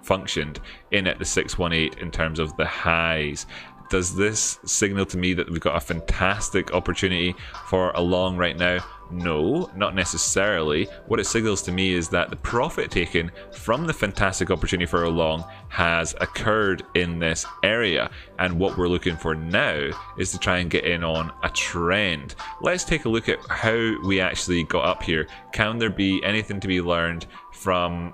functioned in at the 618 in terms of the highs. Does this signal to me that we've got a fantastic opportunity for a long right now? No, not necessarily. What it signals to me is that the profit taken from the fantastic opportunity for a long has occurred in this area, and what we're looking for now is to try and get in on a trend. Let's take a look at how we actually got up here. Can there be anything to be learned from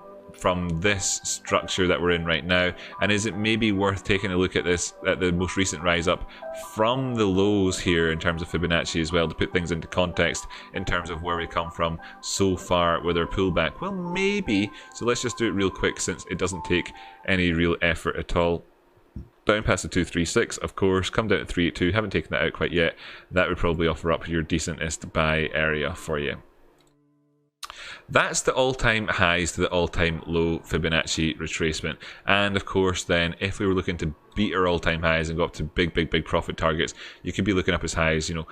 this structure that we're in right now, and is it maybe worth taking a look at this, at the most recent rise up from the lows here in terms of Fibonacci as well, to put things into context in terms of where we come from so far with our pullback? Well, maybe. So let's just do it real quick since it doesn't take any real effort at all. Down past the 236, of course, come down to 382, haven't taken that out quite yet. That would probably offer up your decentest buy area for you. That's the all-time highs to the all-time low Fibonacci retracement. And of course then, if we were looking to beat our all-time highs and go up to big profit targets, you could be looking up as high as, you know,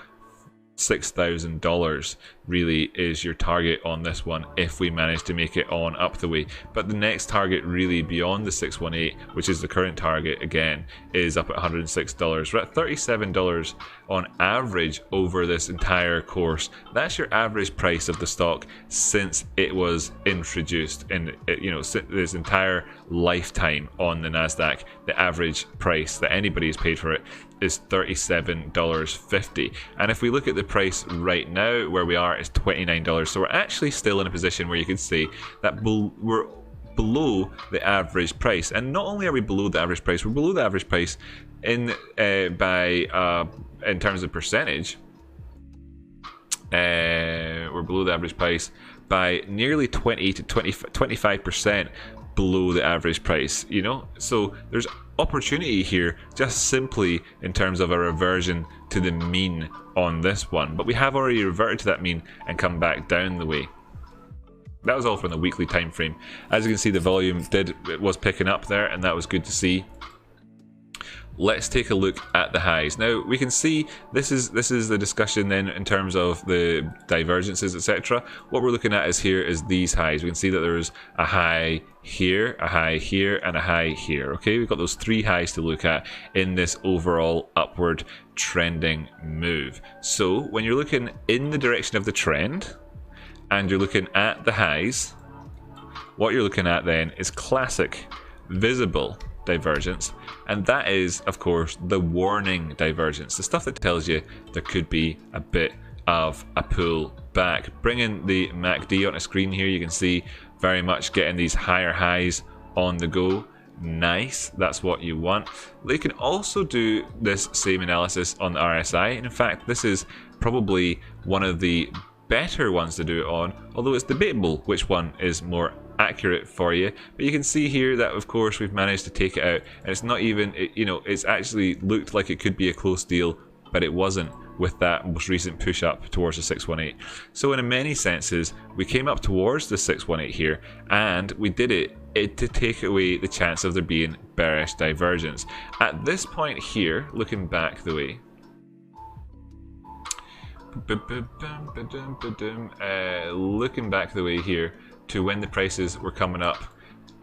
$6,000 really is your target on this one if we manage to make it on up the way. But the next target really beyond the 618, which is the current target again, is up at $106. We're at $37 on average over this entire course. That's your average price of the stock since it was introduced in, you know, this entire lifetime on the Nasdaq. The average price that anybody has paid for it is $37.50, and if we look at the price right now where we are, it's $29. So we're actually still in a position where you could say that we're below the average price. And not only are we below the average price, we're below the average price in terms of percentage. We're below the average price by nearly 20 to 25% below the average price, you know. So there's opportunity here just simply in terms of a reversion to the mean on this one, but we have already reverted to that mean and come back down the way. That was all from the weekly time frame. As you can see, the volume was picking up there, and that was good to see. Let's take a look at the highs. Now we can see this is the discussion then in terms of the divergences, etc. What we're looking at is these highs. We can see that there's a high here, a high here, and a high here. Okay, we've got those three highs to look at in this overall upward trending move. So when you're looking in the direction of the trend and you're looking at the highs, what you're looking at then is classic visible divergence, and that is of course the warning divergence, the stuff that tells you there could be a bit of a pull back. Bringing the MACD on a screen here, you can see very much getting these higher highs on the go. Nice, that's what you want. You can also do this same analysis on the RSI, and in fact this is probably one of the better ones to do it on, although it's debatable which one is more accurate for you. But you can see here that of course we've managed to take it out, and it's not even, you know, it's actually looked like it could be a close deal, but it wasn't with that most recent push up towards the 618. So in many senses we came up towards the 618 here, and we did it to take away the chance of there being bearish divergence. At this point here, looking back the way, looking back the way here to when the prices were coming up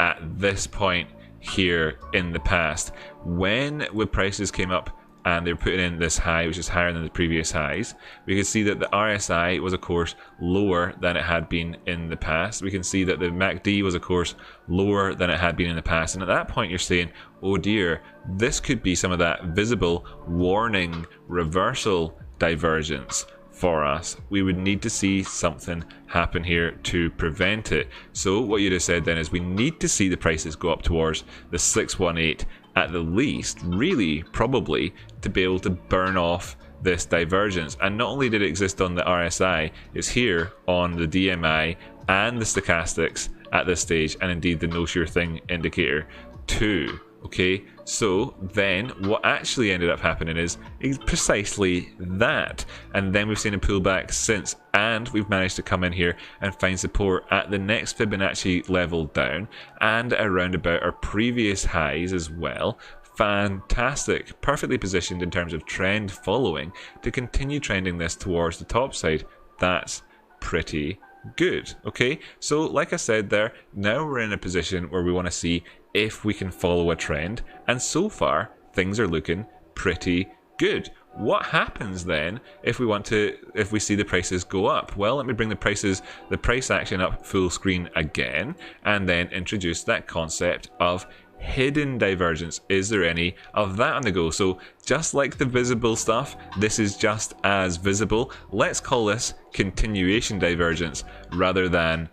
at this point here in the past, when prices came up and they were putting in this high, which is higher than the previous highs, we can see that the RSI was of course lower than it had been in the past. We can see that the MACD was of course lower than it had been in the past, and at that point you're saying, oh dear, this could be some of that visible warning reversal divergence for us. We would need to see something happen here to prevent it. So what you'd have said then is we need to see the prices go up towards the 618 at the least, really probably, to be able to burn off this divergence. And not only did it exist on the RSI, it's here on the DMI and the stochastics at this stage, and indeed the no sure thing indicator too. Okay, so then what actually ended up happening is precisely that, and then we've seen a pullback since, and we've managed to come in here and find support at the next Fibonacci level down and around about our previous highs as well. Fantastic, perfectly positioned in terms of trend following to continue trending this towards the top side. That's pretty good. Okay, so like I said there, now we're in a position where we want to see if we can follow a trend, and so far things are looking pretty good. What happens then if we see the prices go up? Well, let me bring the price action up full screen again, and then introduce that concept of hidden divergence. Is there any of that on the go? So just like the visible stuff, this is just as visible. Let's call this continuation divergence rather than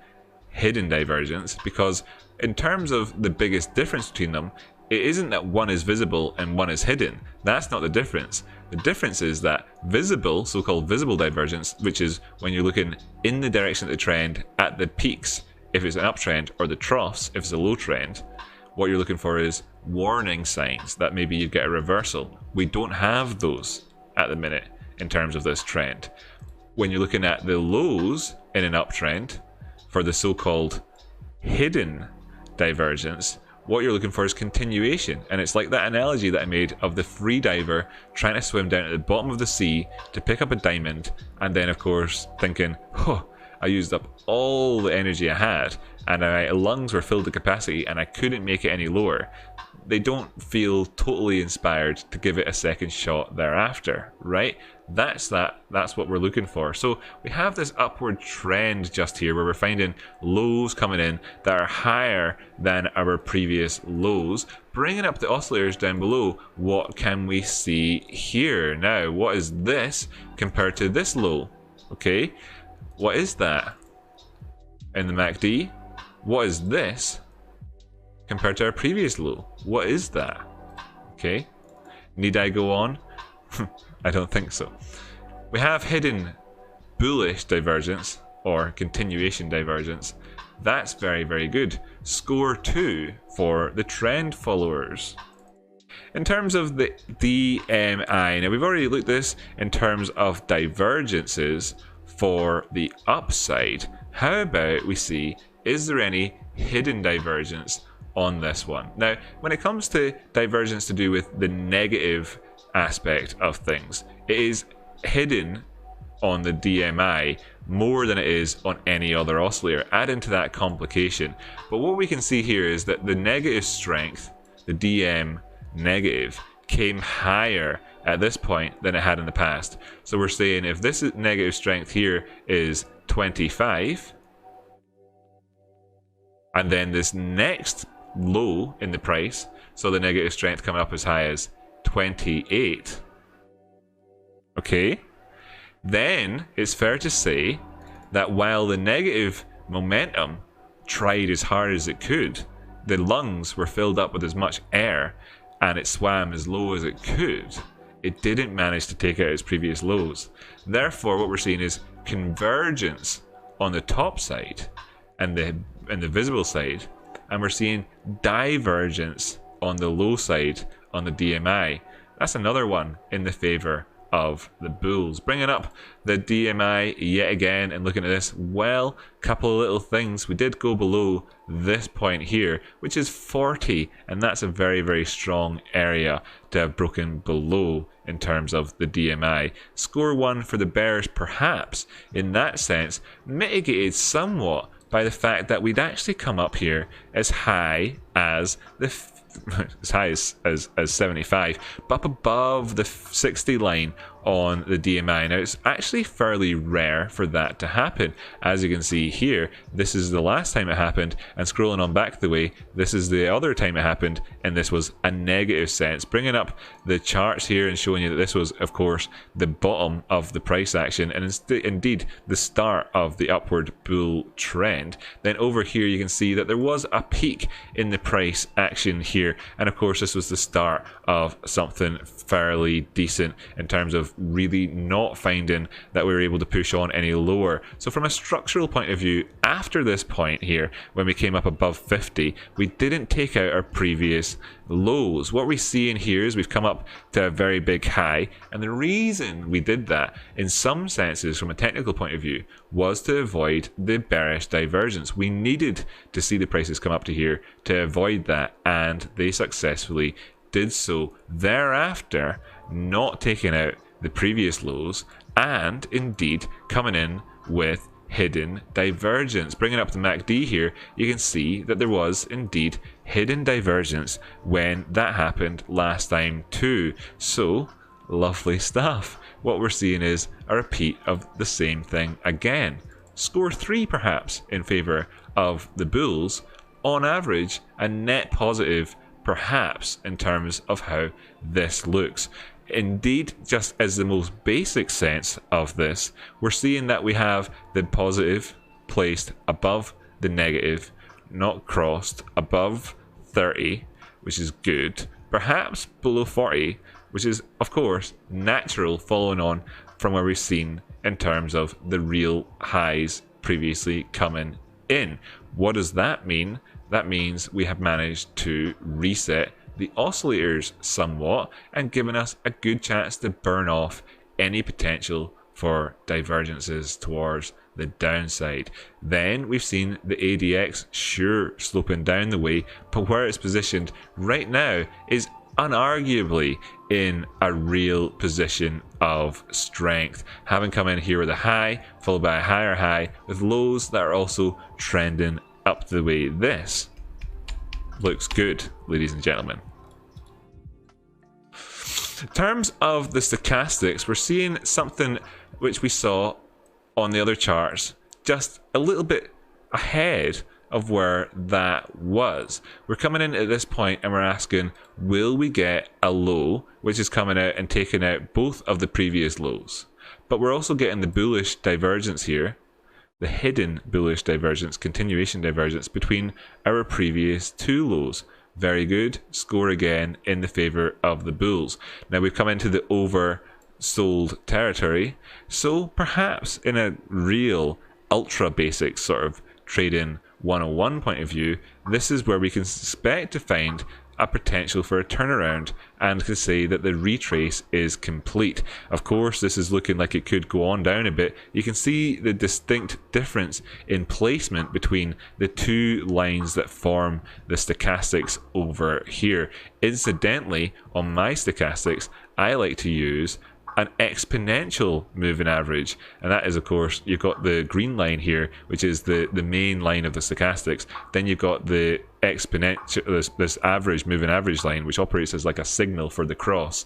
hidden divergence, because in terms of the biggest difference between them, it isn't that one is visible and one is hidden. That's not the difference. The difference is that visible, so-called visible divergence, which is when you're looking in the direction of the trend at the peaks if it's an uptrend, or the troughs if it's a low trend, what you're looking for is warning signs that maybe you get a reversal. We don't have those at the minute in terms of this trend. When you're looking at the lows in an uptrend for the so-called hidden divergence, what you're looking for is continuation. And it's like that analogy that I made of the free diver trying to swim down at the bottom of the sea to pick up a diamond, and then of course thinking, oh, I used up all the energy I had and my lungs were filled to capacity and I couldn't make it any lower. They don't feel totally inspired to give it a second shot thereafter, right? That's what we're looking for. So we have this upward trend just here where we're finding lows coming in that are higher than our previous lows, bringing up the oscillators down below. What can we see here? Now, what is this compared to this low? Okay, what is that in the MACD? What is this compared to our previous low? What is that? Okay, need I go on? I don't think so. We have hidden bullish divergence or continuation divergence. That's very, very good. Score 2 for the trend followers. In terms of the DMI, now we've already looked at this in terms of divergences for the upside. How about we see, is there any hidden divergence on this one? Now, when it comes to divergence to do with the negative aspect of things, it is hidden on the DMI more than it is on any other oscillator. Add into that complication. But what we can see here is that the negative strength, the DM negative, came higher at this point than it had in the past. So we're saying if this negative strength here is 25, and then this next low in the price, so the negative strength coming up as high as 28, okay, then it's fair to say that while the negative momentum tried as hard as it could, the lungs were filled up with as much air and it swam as low as it could, it didn't manage to take out its previous lows. Therefore, what we're seeing is convergence on the top side and the visible side, and we're seeing divergence on the low side on the DMI. That's another one in the favor of the bulls. Bringing up the DMI yet again and looking at this, well, couple of little things. We did go below this point here, which is 40, and that's a very, very strong area to have broken below in terms of the DMI. Score 1 for the bears, perhaps in that sense mitigated somewhat by the fact that we'd actually come up here as high as the as high as 75, but up above the 60 line on the DMI. Now, it's actually fairly rare for that to happen. As you can see here, this is the last time it happened, and scrolling on back the way, this is the other time it happened, and this was a negative sense. Bringing up the charts here and showing you that this was, of course, the bottom of the price action, and indeed the start of the upward bull trend. Then over here you can see that there was a peak in the price action here, and of course this was the start of something fairly decent in terms of really not finding that we were able to push on any lower. So from a structural point of view, after this point here, when we came up above 50, we didn't take out our previous lows. What we see in here is we've come up to a very big high, and the reason we did that, in some senses from a technical point of view, was to avoid the bearish divergence. We needed to see the prices come up to here to avoid that, and they successfully did so. Thereafter, not taking out the previous lows, and indeed coming in with hidden divergence. Bringing up the MACD here, you can see that there was indeed hidden divergence when that happened last time too. So, lovely stuff. What we're seeing is a repeat of the same thing again. Score 3 perhaps in favor of the bulls. On average, a net positive perhaps in terms of how this looks. Indeed, just as the most basic sense of this, we're seeing that we have the positive placed above the negative, not crossed, above 30, which is good, perhaps below 40, which is of course natural following on from where we've seen in terms of the real highs previously coming in. What does that mean? That means we have managed to reset the oscillators somewhat and given us a good chance to burn off any potential for divergences towards the downside. Then we've seen the ADX sure sloping down the way, but where it's positioned right now is unarguably in a real position of strength, having come in here with a high followed by a higher high with lows that are also trending up the way. This looks good, ladies and gentlemen. In terms of the stochastics, we're seeing something which we saw on the other charts just a little bit ahead of where that was. We're coming in at this point and we're asking, will we get a low which is coming out and taking out both of the previous lows? But we're also getting the bullish divergence here, the hidden bullish divergence, continuation divergence between our previous two lows. Very good. Score again in the favor of the bulls. Now we've come into the oversold territory, so perhaps in a real ultra basic sort of trading 101 point of view, this is where we can expect to find a potential for a turnaround and can say that the retrace is complete. Of course, this is looking like it could go on down a bit. You can see the distinct difference in placement between the two lines that form the stochastics over here. Incidentally, on my stochastics, I like to use an exponential moving average, and that is, of course, you've got the green line here, which is the main line of the stochastics. Then you've got the exponential, this average moving average line, which operates as like a signal for the cross,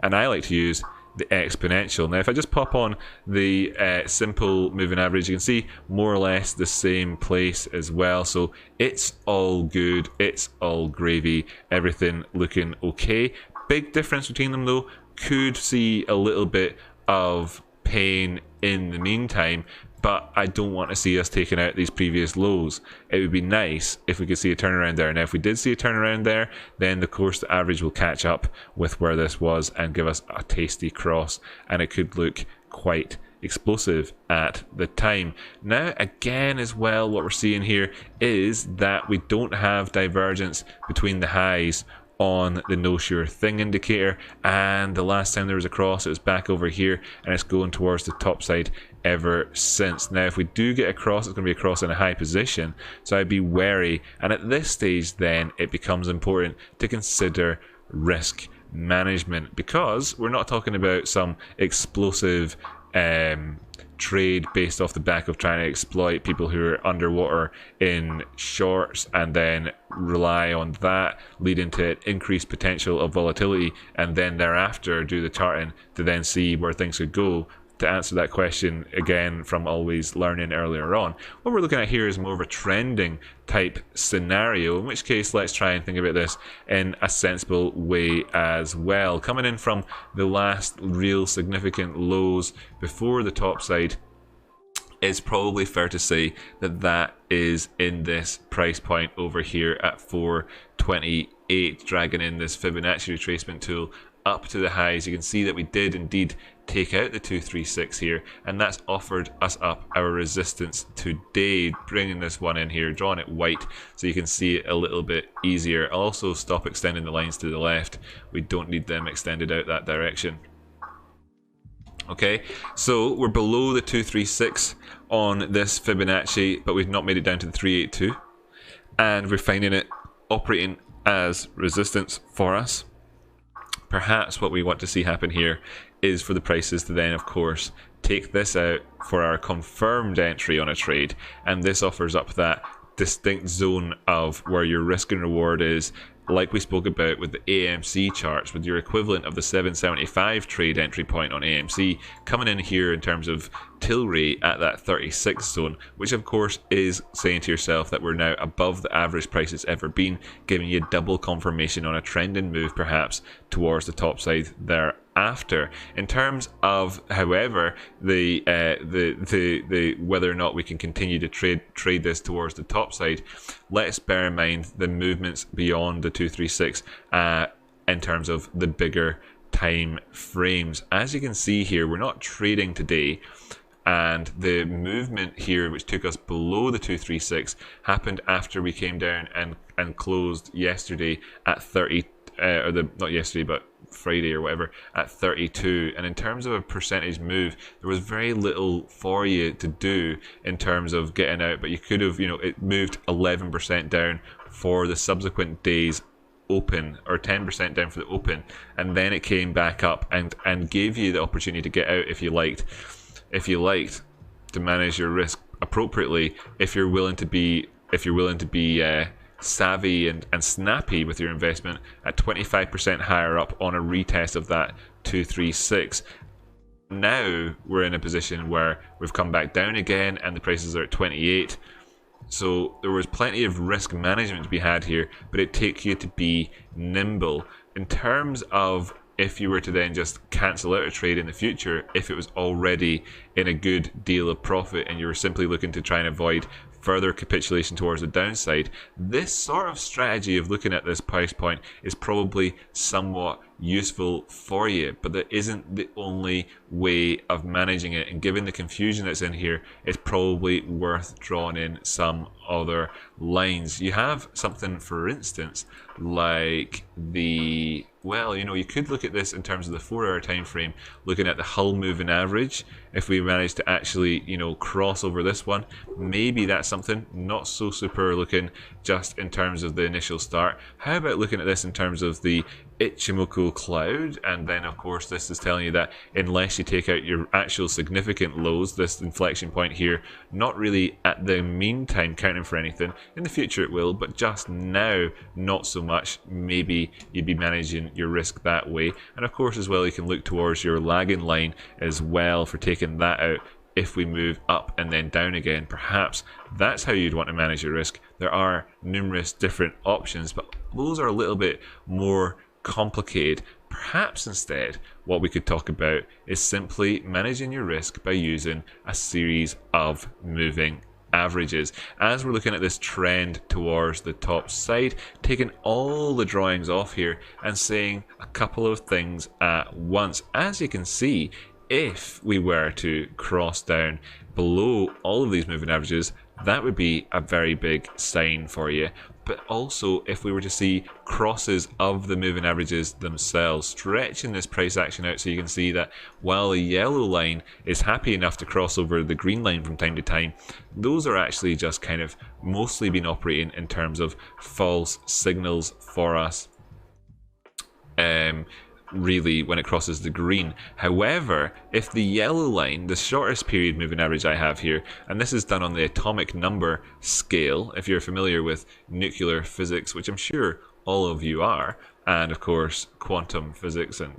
and I like to use the exponential. Now if I just pop on the simple moving average, you can see more or less the same place as well, so it's all good, it's all gravy, everything looking okay. Big difference between them though, could see a little bit of pain in the meantime, but I don't want to see us taking out these previous lows. It would be nice if we could see a turnaround there. Now if we did see a turnaround there, then of course the average will catch up with where this was and give us a tasty cross, and it could look quite explosive at the time. Now again as well, what we're seeing here is that we don't have divergence between the highs on the no sure thing indicator, and the last time there was a cross it was back over here and it's going towards the top side ever since. Now if we do get a cross, it's going to be a cross in a high position, so I'd be wary, and at this stage then it becomes important to consider risk management, because we're not talking about some explosive trade based off the back of trying to exploit people who are underwater in shorts and then rely on that, leading to increased potential of volatility, and then thereafter do the charting to then see where things could go. To answer that question again from always learning earlier on, what we're looking at here is more of a trending type scenario, in which case let's try and think about this in a sensible way as well. Coming in from the last real significant lows before the top side, it's probably fair to say that that is in this price point over here at 428, dragging in this Fibonacci retracement tool up to the highs. You can see that we did indeed take out the 236 here, and that's offered us up our resistance today. Bringing this one in here, drawing it white so you can see it a little bit easier. I'll also stop extending the lines to the left. We don't need them extended out that direction. Okay, so we're below the 236 on this Fibonacci, but we've not made it down to the 382, and we're finding it operating as resistance for us. Perhaps what we want to see happen here is for the prices to then, of course, take this out for our confirmed entry on a trade, and this offers up that distinct zone of where your risk and reward is, like we spoke about with the AMC charts, with your equivalent of the 775 trade entry point on AMC coming in here in terms of Tilray at that 36 zone, which of course is saying to yourself that we're now above the average price it's ever been, giving you double confirmation on a trending move perhaps towards the top side thereafter. In terms of, however, the whether or not we can continue to trade this towards the top side, let's bear in mind the movements beyond the 236 in terms of the bigger time frames. As you can see here, we're not trading today, and the movement here which took us below the 236 happened after we came down and closed yesterday at 30 not yesterday but Friday or whatever at 32, and in terms of a percentage move, there was very little for you to do in terms of getting out, but you could have, it moved 11% down for the subsequent days open, or 10% down for the open, and then it came back up and gave you the opportunity to get out if you liked to manage your risk appropriately, if you're willing to be savvy and snappy with your investment at 25% higher up on a retest of that 236. Now we're in a position where we've come back down again and the prices are at 28. So there was plenty of risk management to be had here, but it takes you to be nimble. In terms of if you were to then just cancel out a trade in the future, if it was already in a good deal of profit and you were simply looking to try and avoid further capitulation towards the downside, this sort of strategy of looking at this price point is probably somewhat useful for you, but that isn't the only way of managing it, and given the confusion that's in here, it's probably worth drawing in some other lines. You have something, for instance, like the, well, you could look at this in terms of the 4-hour time frame, looking at the Hull moving average. If we manage to actually, cross over this one, maybe that's something. Not so super looking just in terms of the initial start. How about looking at this in terms of the Ichimoku cloud? And then of course this is telling you that unless you take out your actual significant lows, this inflection point here, not really at the meantime counting for anything. In the future it will, but just now not so much. Maybe you'd be managing your risk that way. And of course as well, you can look towards your lagging line as well for taking that out. If we move up and then down again, perhaps that's how you'd want to manage your risk. There are numerous different options, but those are a little bit more complicated. Perhaps instead what we could talk about is simply managing your risk by using a series of moving averages. As we're looking at this trend towards the top side, taking all the drawings off here and saying a couple of things at once. As you can see, if we were to cross down below all of these moving averages, that would be a very big sign for you. But also, if we were to see crosses of the moving averages themselves, stretching this price action out, so you can see that while the yellow line is happy enough to cross over the green line from time to time, those are actually just kind of mostly been operating in terms of false signals for us. Really, when it crosses the green. However, if the yellow line, the shortest period moving average I have here, and this is done on the atomic number scale, if you're familiar with nuclear physics, which I'm sure all of you are, and of course quantum physics and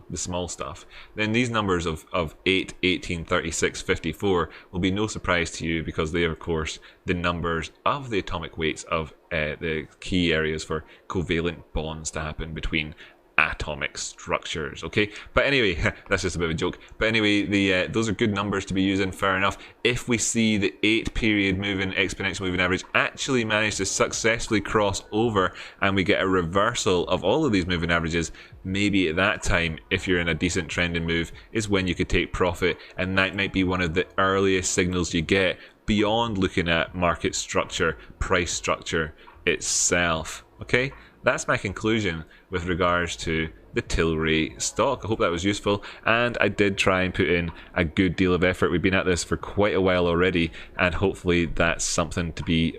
the small stuff, then these numbers of 8, 18, 36, 54 will be no surprise to you, because they are of course the numbers of the atomic weights of the key areas for covalent bonds to happen between atomic structures. Okay, but anyway, that's just a bit of a joke. But anyway, those are good numbers to be using, fair enough. If we see the 8-period moving exponential moving average actually manage to successfully cross over and we get a reversal of all of these moving averages, maybe at that time, if you're in a decent trending move, is when you could take profit, and that might be one of the earliest signals you get beyond looking at market structure, price structure itself. Okay, that's my conclusion with regards to the Tilray stock. I hope that was useful, and I did try and put in a good deal of effort. We've been at this for quite a while already, and hopefully that's something to be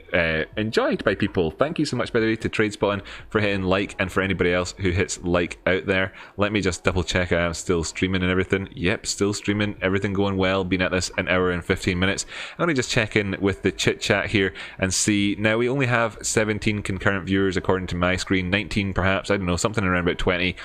enjoyed by people. Thank you so much, by the way, to TradeSpotting for hitting like, and for anybody else who hits like out there. Let me just double check I am still streaming and everything. Yep, still streaming, everything going well. Been at this an hour and 15 minutes. Let me just check in with the chit chat here and see. Now we only have 17 concurrent viewers according to my screen, 19 perhaps, I don't know, something around about 20.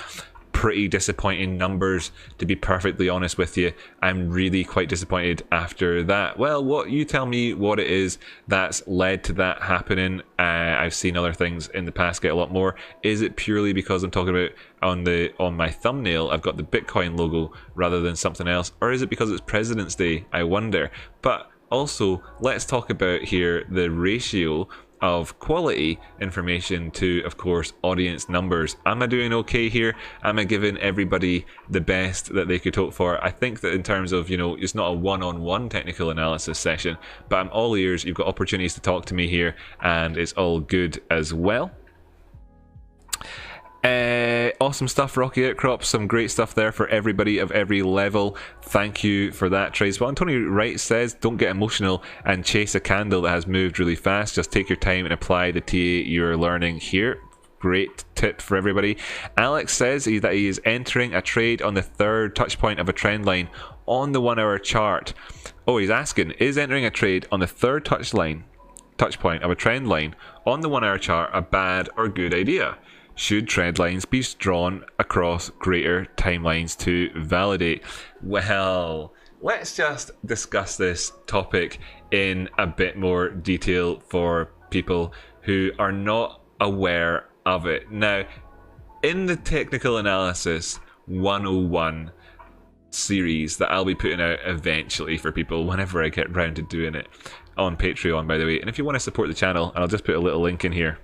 Pretty disappointing numbers, to be perfectly honest with you. I'm really quite disappointed after that. Well, what you tell me what it is that's led to that happening. I've seen other things in the past get a lot more. Is it purely because I'm talking about on my thumbnail I've got the Bitcoin logo rather than something else, or is it because it's President's Day? I wonder. But also, let's talk about here the ratio of quality information to, of course, audience numbers. Am I doing okay here? Am I giving everybody the best that they could hope for? I think that in terms of, it's not a one-on-one technical analysis session, but I'm all ears. You've got opportunities to talk to me here, and it's all good as well. Awesome stuff, Rocky Outcrop. Some great stuff there for everybody of every level. Thank you for that, Trace. Well, Tony Wright says, don't get emotional and chase a candle that has moved really fast. Just take your time and apply the TA you're learning here. Great tip for everybody. Alex says that he is entering a trade on the third touch point of a trend line on the 1 hour chart. Oh, he's asking, is entering a trade on the third touch point of a trend line on the 1 hour chart a bad or good idea? Should trend lines be drawn across greater timelines to validate? Well, let's just discuss this topic in a bit more detail for people who are not aware of it. Now, in the Technical Analysis 101 series that I'll be putting out eventually for people whenever I get round to doing it on Patreon, by the way, and if you want to support the channel, and I'll just put a little link in here,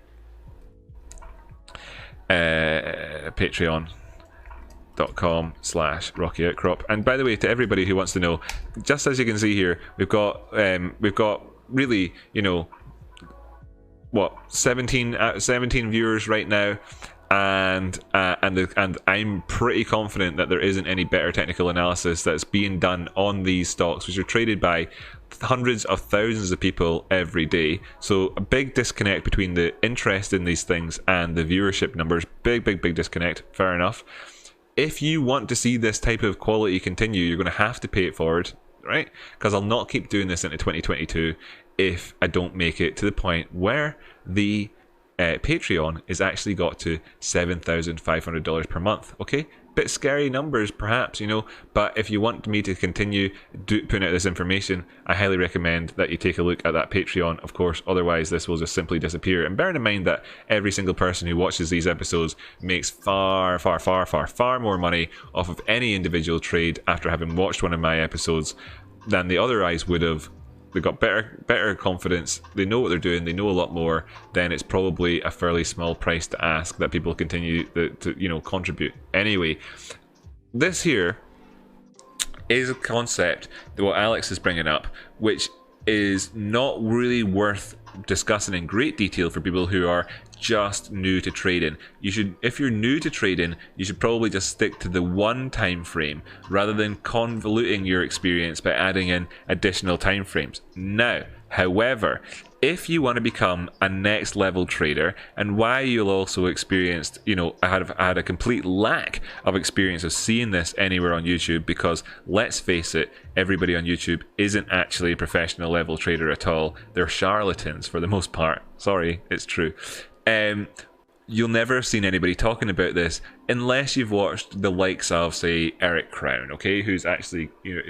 patreon.com/rocky.outcrop. And by the way, to everybody who wants to know, just as you can see here, we've got really, you know, what, 17 viewers right now, and I'm pretty confident that there isn't any better technical analysis that's being done on these stocks, which are traded by hundreds of thousands of people every day. So a big disconnect between the interest in these things and the viewership numbers. Big disconnect. Fair enough. If you want to see this type of quality continue, you're going to have to pay it forward, right? Because I'll not keep doing this into 2022 if I don't make it to the point where the Patreon is actually got to $7,500 per month. Okay, bit scary numbers perhaps, you know, but if you want me to continue putting out this information, I highly recommend that you take a look at that Patreon, of course. Otherwise this will just simply disappear. And bearing in mind that every single person who watches these episodes makes far more money off of any individual trade after having watched one of my episodes than the other guys would have. They've got better confidence, they know what they're doing, they know a lot more, then it's probably a fairly small price to ask that people continue to you know, contribute. Anyway, this here is a concept that what Alex is bringing up, which is not really worth discussing in great detail for people who are just new to trading. You should, if you're new to trading, you should probably just stick to the one time frame rather than convoluting your experience by adding in additional time frames. Now, however, if you want to become a next level trader, and why you'll also experienced, you know, I had a complete lack of experience of seeing this anywhere on YouTube, because let's face it, everybody on YouTube isn't actually a professional level trader at all. They're charlatans for the most part. Sorry, it's true. You'll never have seen anybody talking about this unless you've watched the likes of, say, Eric Crown, okay, who's actually, you know,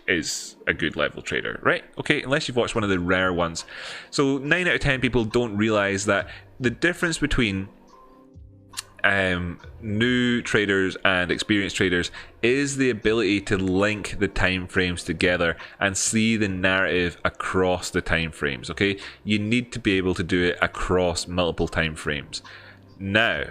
is a good level trader, right? Okay, unless you've watched one of the rare ones. So 9 out of 10 people don't realize that the difference between new traders and experienced traders is the ability to link the time frames together and see the narrative across the time frames. Okay, you need to be able to do it across multiple time frames. Now,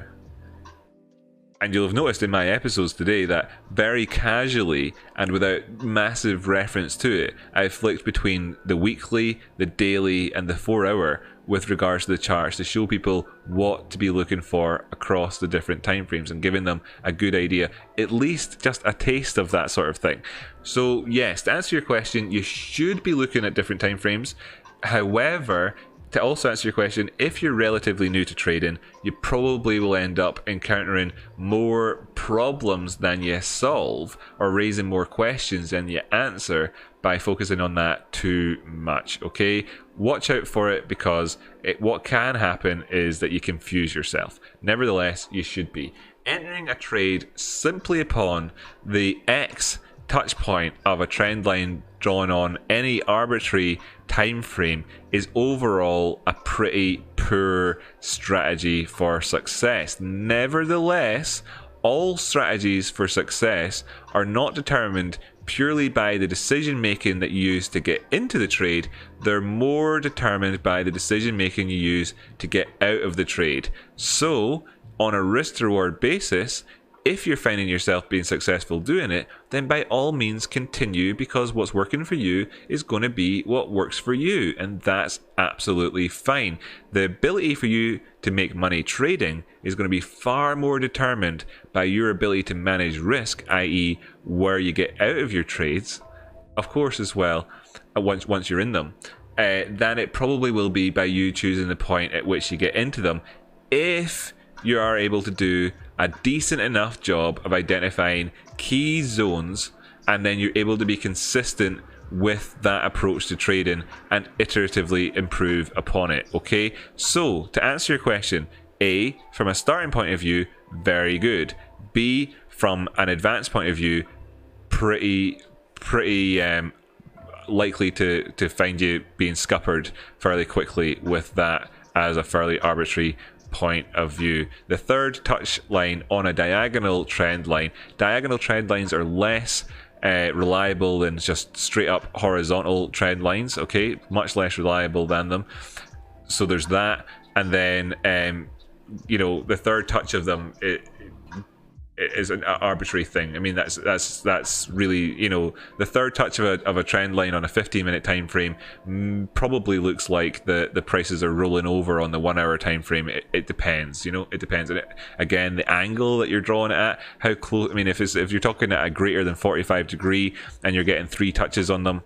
and you'll have noticed in my episodes today that very casually and without massive reference to it, I've flicked between the weekly, the daily, and the 4 hour with regards to the charts to show people what to be looking for across the different time frames and giving them a good idea, at least just a taste of that sort of thing. So yes, to answer your question, you should be looking at different time frames. However, to also answer your question, if you're relatively new to trading, you probably will end up encountering more problems than you solve, or raising more questions than you answer by focusing on that too much, okay? Watch out for it, because what can happen is that you confuse yourself. Nevertheless, you should be entering a trade simply upon the X touch point of a trend line drawn on any arbitrary time frame is overall a pretty poor strategy for success. Nevertheless, all strategies for success are not determined purely by the decision making that you use to get into the trade. They're more determined by the decision making you use to get out of the trade. So on a risk to reward basis, if you're finding yourself being successful doing it, then by all means continue, because what's working for you is going to be what works for you, and that's absolutely fine. The ability for you to make money trading is going to be far more determined by your ability to manage risk, i.e. where you get out of your trades, of course, as well, once you're in them, than it probably will be by you choosing the point at which you get into them, if you are able to do a decent enough job of identifying key zones, and then you're able to be consistent with that approach to trading and iteratively improve upon it. Okay, so to answer your question, A, from a starting point of view, very good. B, from an advanced point of view, pretty likely to find you being scuppered fairly quickly with that as a fairly arbitrary point of view. The third touch line on a diagonal trend line. Diagonal trend lines are less reliable than just straight up horizontal trend lines, okay? Much less reliable than them. So there's that. And then, you know, the third touch of them, it is an arbitrary thing. I mean, that's really, you know, the third touch of a trend line on a 15-minute time frame probably looks like the prices are rolling over on the 1 hour time frame. It depends, you know, it depends. And again, the angle that you're drawing it at, how close. I mean, if you're talking at a greater than 45 degree and you're getting 3 touches on them,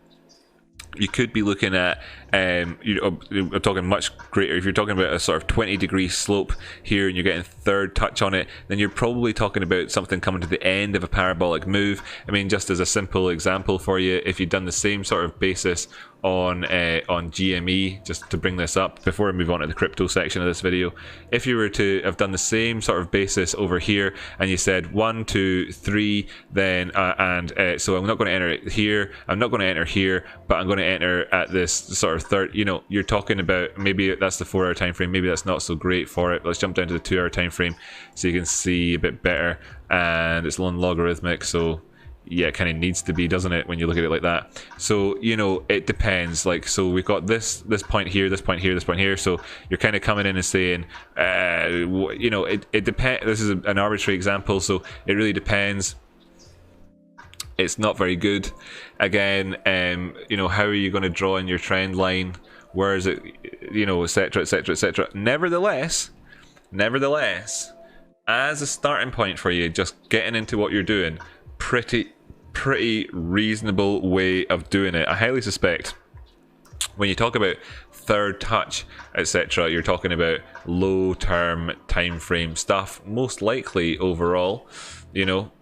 you could be looking at, you know, I'm talking much greater. If you're talking about a sort of 20-degree slope here and you're getting third touch on it, then you're probably talking about something coming to the end of a parabolic move. I mean, just as a simple example for you, if you've done the same sort of basis on GME, just to bring this up before we move on to the crypto section of this video, if you were to have done the same sort of basis over here and you said 1, 2, 3, then so I'm not going to enter it here, I'm not going to enter here, but I'm going to enter at this sort of third, you know, you're talking about maybe that's the 4 hour time frame, maybe that's not so great for it. Let's jump down to the 2 hour time frame so you can see a bit better, and it's non-logarithmic, so yeah, it kind of needs to be, doesn't it, when you look at it like that? So, you know, it depends. Like, so we've got this point here, this point here, this point here. So you're kind of coming in and saying, you know, it depends. This is an arbitrary example, so it really depends. It's not very good. Again, you know, how are you going to draw in your trend line? Where is it? You know, etc., etc., etc. Nevertheless, as a starting point for you, just getting into what you're doing, pretty reasonable way of doing it. I highly suspect when you talk about third touch, etc., you're talking about low term time frame stuff, most likely overall, you know,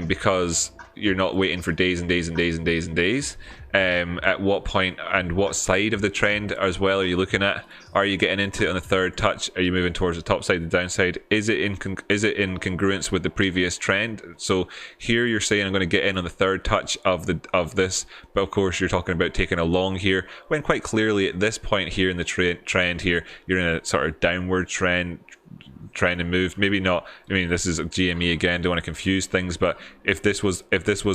because you're not waiting for days and days and days and days and days. At what point and what side of the trend as well are you looking at? Are you getting into it on the third touch? Are you moving towards the top side, the downside? Is it in congruence with the previous trend? So here you're saying I'm going to get in on the third touch of this, but of course you're talking about taking a long here, when quite clearly at this point here in the trend here, you're in a sort of downward trend and move. Maybe not. I mean, this is GME again, don't want to confuse things, but if this was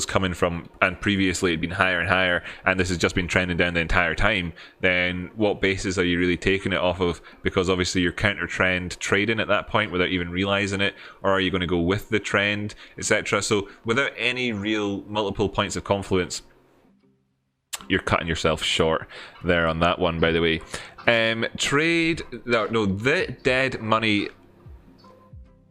coming from, and previously it'd been higher and higher, and this has just been trending down the entire time, then what basis are you really taking it off of? Because obviously you're counter trend trading at that point without even realizing it, or are you going to go with the trend, etc.? So without any real multiple points of confluence, you're cutting yourself short there on that one, by the way. The Dead Money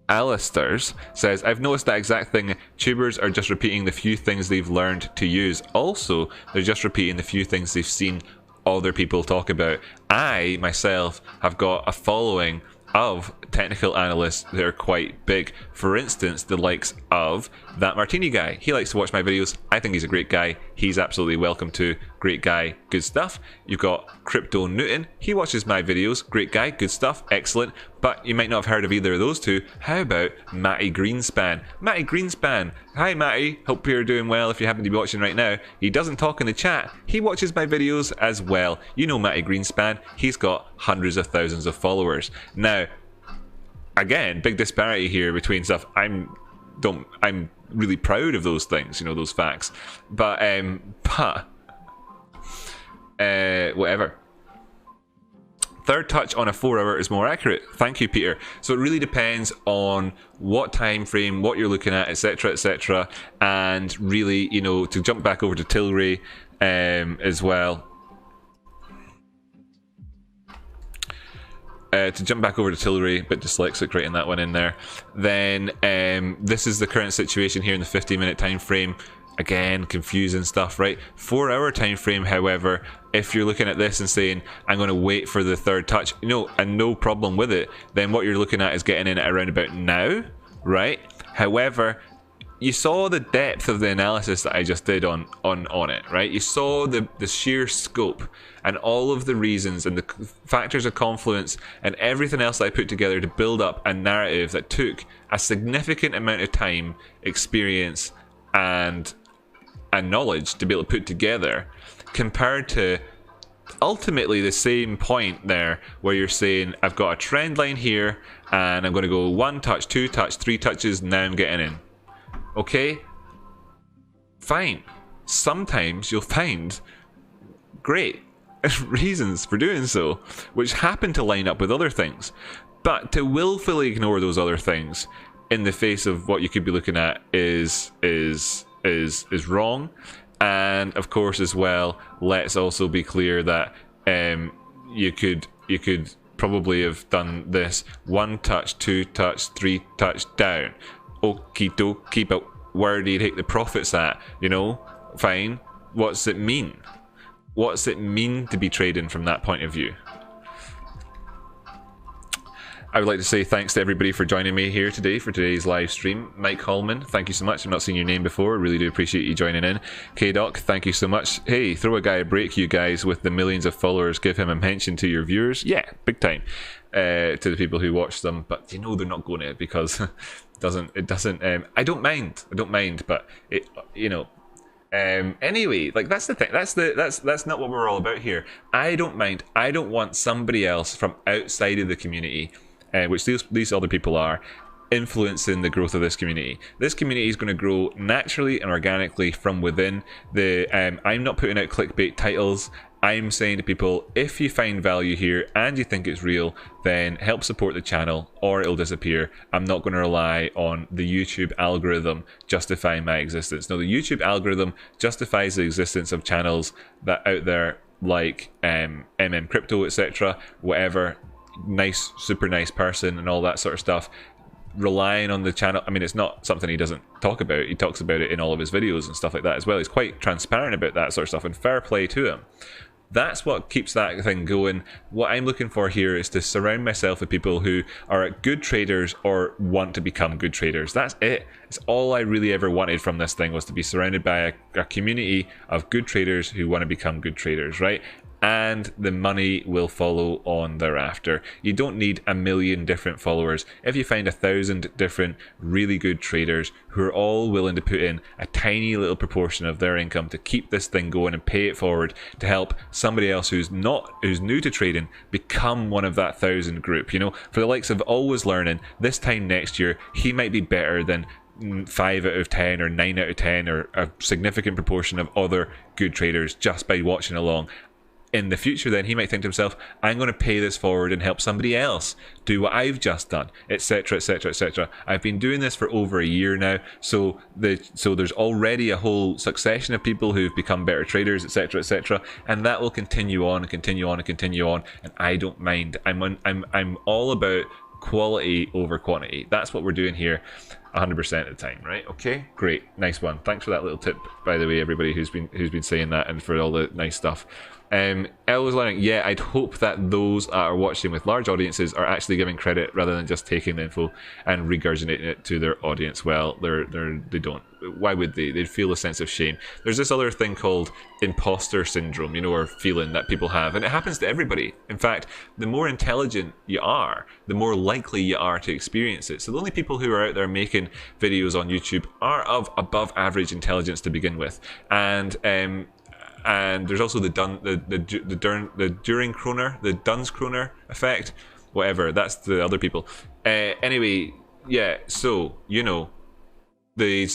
Alistairs says, I've noticed that exact thing. Tubers are just repeating the few things they've learned to use. Also, they're just repeating the few things they've seen other people talk about. I, myself, have got a following of technical analysts that are quite big. For instance, the likes of that Martini guy. He likes to watch my videos. I think he's a great guy. He's absolutely welcome to. Great guy, good stuff. You've got Crypto Newton. He watches my videos. Great guy, good stuff, excellent. But you might not have heard of either of those two. How about Matty Greenspan? Matty Greenspan. Hi Matty, hope you're doing well if you happen to be watching right now. He doesn't talk in the chat. He watches my videos as well. You know Matty Greenspan. He's got hundreds of thousands of followers. Now, again, big disparity here between stuff. I'm really proud of those things, you know, those facts. But whatever. Third touch on a 4 hour is more accurate. Thank you, Peter. So it really depends on what time frame, what you're looking at, etc., etc. And really, you know, to jump back over to Tilray as well. To jump back over to Tlry, bit dyslexic writing that one in there. Then this is the current situation here in the 15-minute time frame. Again, confusing stuff, right? 4 hour time frame, however, if you're looking at this and saying, I'm going to wait for the third touch, you know, and no problem with it, then what you're looking at is getting in at around about now, right? However, you saw the depth of the analysis that I just did on it, right? You saw the sheer scope and all of the reasons and the factors of confluence and everything else that I put together to build up a narrative that took a significant amount of time, experience, and knowledge to be able to put together, compared to ultimately the same point there where you're saying, I've got a trend line here and I'm going to go 1 touch, 2 touch, 3 touches, now I'm getting in. Okay, fine. Sometimes you'll find great reasons for doing so, which happen to line up with other things. But to willfully ignore those other things in the face of what you could be looking at is wrong. And of course, as well, let's also be clear that you could probably have done this 1 touch, 2 touch, 3 touch down. Okie dokie, but where do you take the profits at? You know, fine. What's it mean? What's it mean to be trading from that point of view? I would like to say thanks to everybody for joining me here today for today's live stream. Mike Holman, thank you so much. I've not seen your name before. Really do appreciate you joining in. K-Doc, thank you so much. Hey, throw a guy a break, you guys, with the millions of followers. Give him a mention to your viewers. Yeah, big time. To the people who watch them, but you know they're not going to, because it doesn't. I don't mind, but it, you know. Anyway, like that's the thing. That's not what we're all about here. I don't mind. I don't want somebody else from outside of the community, which these other people are, influencing the growth of this community. This community is going to grow naturally and organically from within. I'm not putting out clickbait titles. I'm saying to people, if you find value here and you think it's real, then help support the channel or it'll disappear. I'm not going to rely on the YouTube algorithm justifying my existence. No, the YouTube algorithm justifies the existence of channels that out there like Crypto, etc., whatever, nice, super nice person and all that sort of stuff. Relying on the channel, I mean, it's not something he doesn't talk about. He talks about it in all of his videos and stuff like that as well. He's quite transparent about that sort of stuff, and fair play to him. That's what keeps that thing going. What I'm looking for here is to surround myself with people who are good traders or want to become good traders. That's it. It's all I really ever wanted from this thing, was to be surrounded by a community of good traders who want to become good traders, right? And the money will follow on thereafter. You don't need 1 million different followers. If you find 1,000 different really good traders who are all willing to put in a tiny little proportion of their income to keep this thing going and pay it forward to help somebody else who's new to trading become one of that 1,000 group. You know, for the likes of Always Learning, this time next year, he might be better than 5 out of 10 or 9 out of 10 or a significant proportion of other good traders just by watching along. In the future, then he might think to himself, I'm going to pay this forward and help somebody else do what I've just done, etc., etc., etc. I've been doing this for over a year now, so there's already a whole succession of people who've become better traders, etc., etc., and that will continue on and continue on and continue on. And I don't mind. I'm all about quality over quantity. That's what we're doing here 100% of the time, right? Okay, great, nice one. Thanks for that little tip, by the way, everybody who's been saying that, and for all the nice stuff. Ellis Learning, yeah, I'd hope that those that are watching with large audiences are actually giving credit rather than just taking the info and regurgitating it to their audience. Well, they don't. Why would they? They'd feel a sense of shame. There's this other thing called imposter syndrome, you know, or feeling that people have, and it happens to everybody. In fact, the more intelligent you are, the more likely you are to experience it. So the only people who are out there making videos on YouTube are of above average intelligence to begin with, and there's also the Duns-Kroner effect, whatever. That's the other people. Anyway, yeah. So you know, there's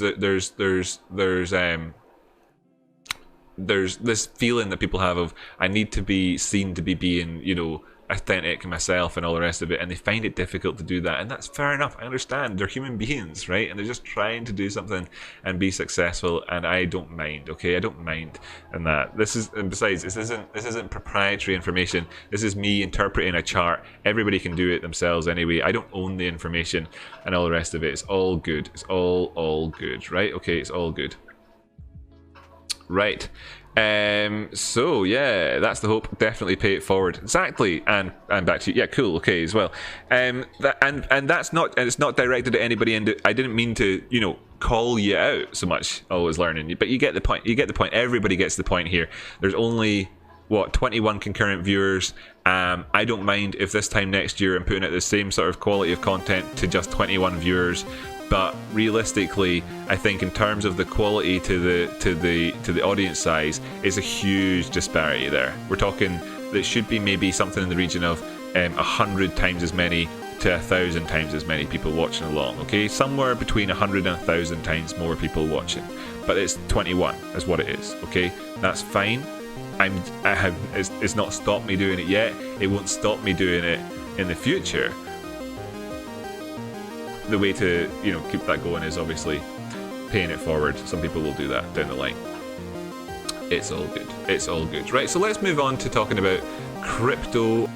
this feeling that people have of, I need to be seen to be being, you know, authentic myself and all the rest of it, and they find it difficult to do that, and that's fair enough. I understand, they're human beings, right? And they're just trying to do something and be successful, and I don't mind, okay? I don't mind. And that and besides, this isn't proprietary information. This is me interpreting a chart. Everybody can do it themselves anyway. I don't own the information and all the rest of it. It's all good. It's all good, right? Okay, it's all good. Right. So yeah, that's the hope. Definitely pay it forward. Exactly. And back to you. Yeah, cool. Okay, as well. And that's not, and it's not directed at anybody. And I didn't mean to, you know, call you out so much. Always learning, but you get the point. You get the point. Everybody gets the point here. There's only, what, 21 concurrent viewers. I don't mind if this time next year I'm putting out the same sort of quality of content to just 21 viewers. But realistically, I think in terms of the quality to the audience size, is a huge disparity there. We're talking that should be maybe something in the region of 100 times as many to 1,000 times as many people watching along. Okay, somewhere between 100 and 1,000 times more people watching. But it's 21 is what it is. Okay, that's fine. It's not stopped me doing it yet. It won't stop me doing it in the future. The way to, you know, keep that going is obviously paying it forward. Some people will do that down the line. It's all good. It's all good. Right, so let's move on to talking about crypto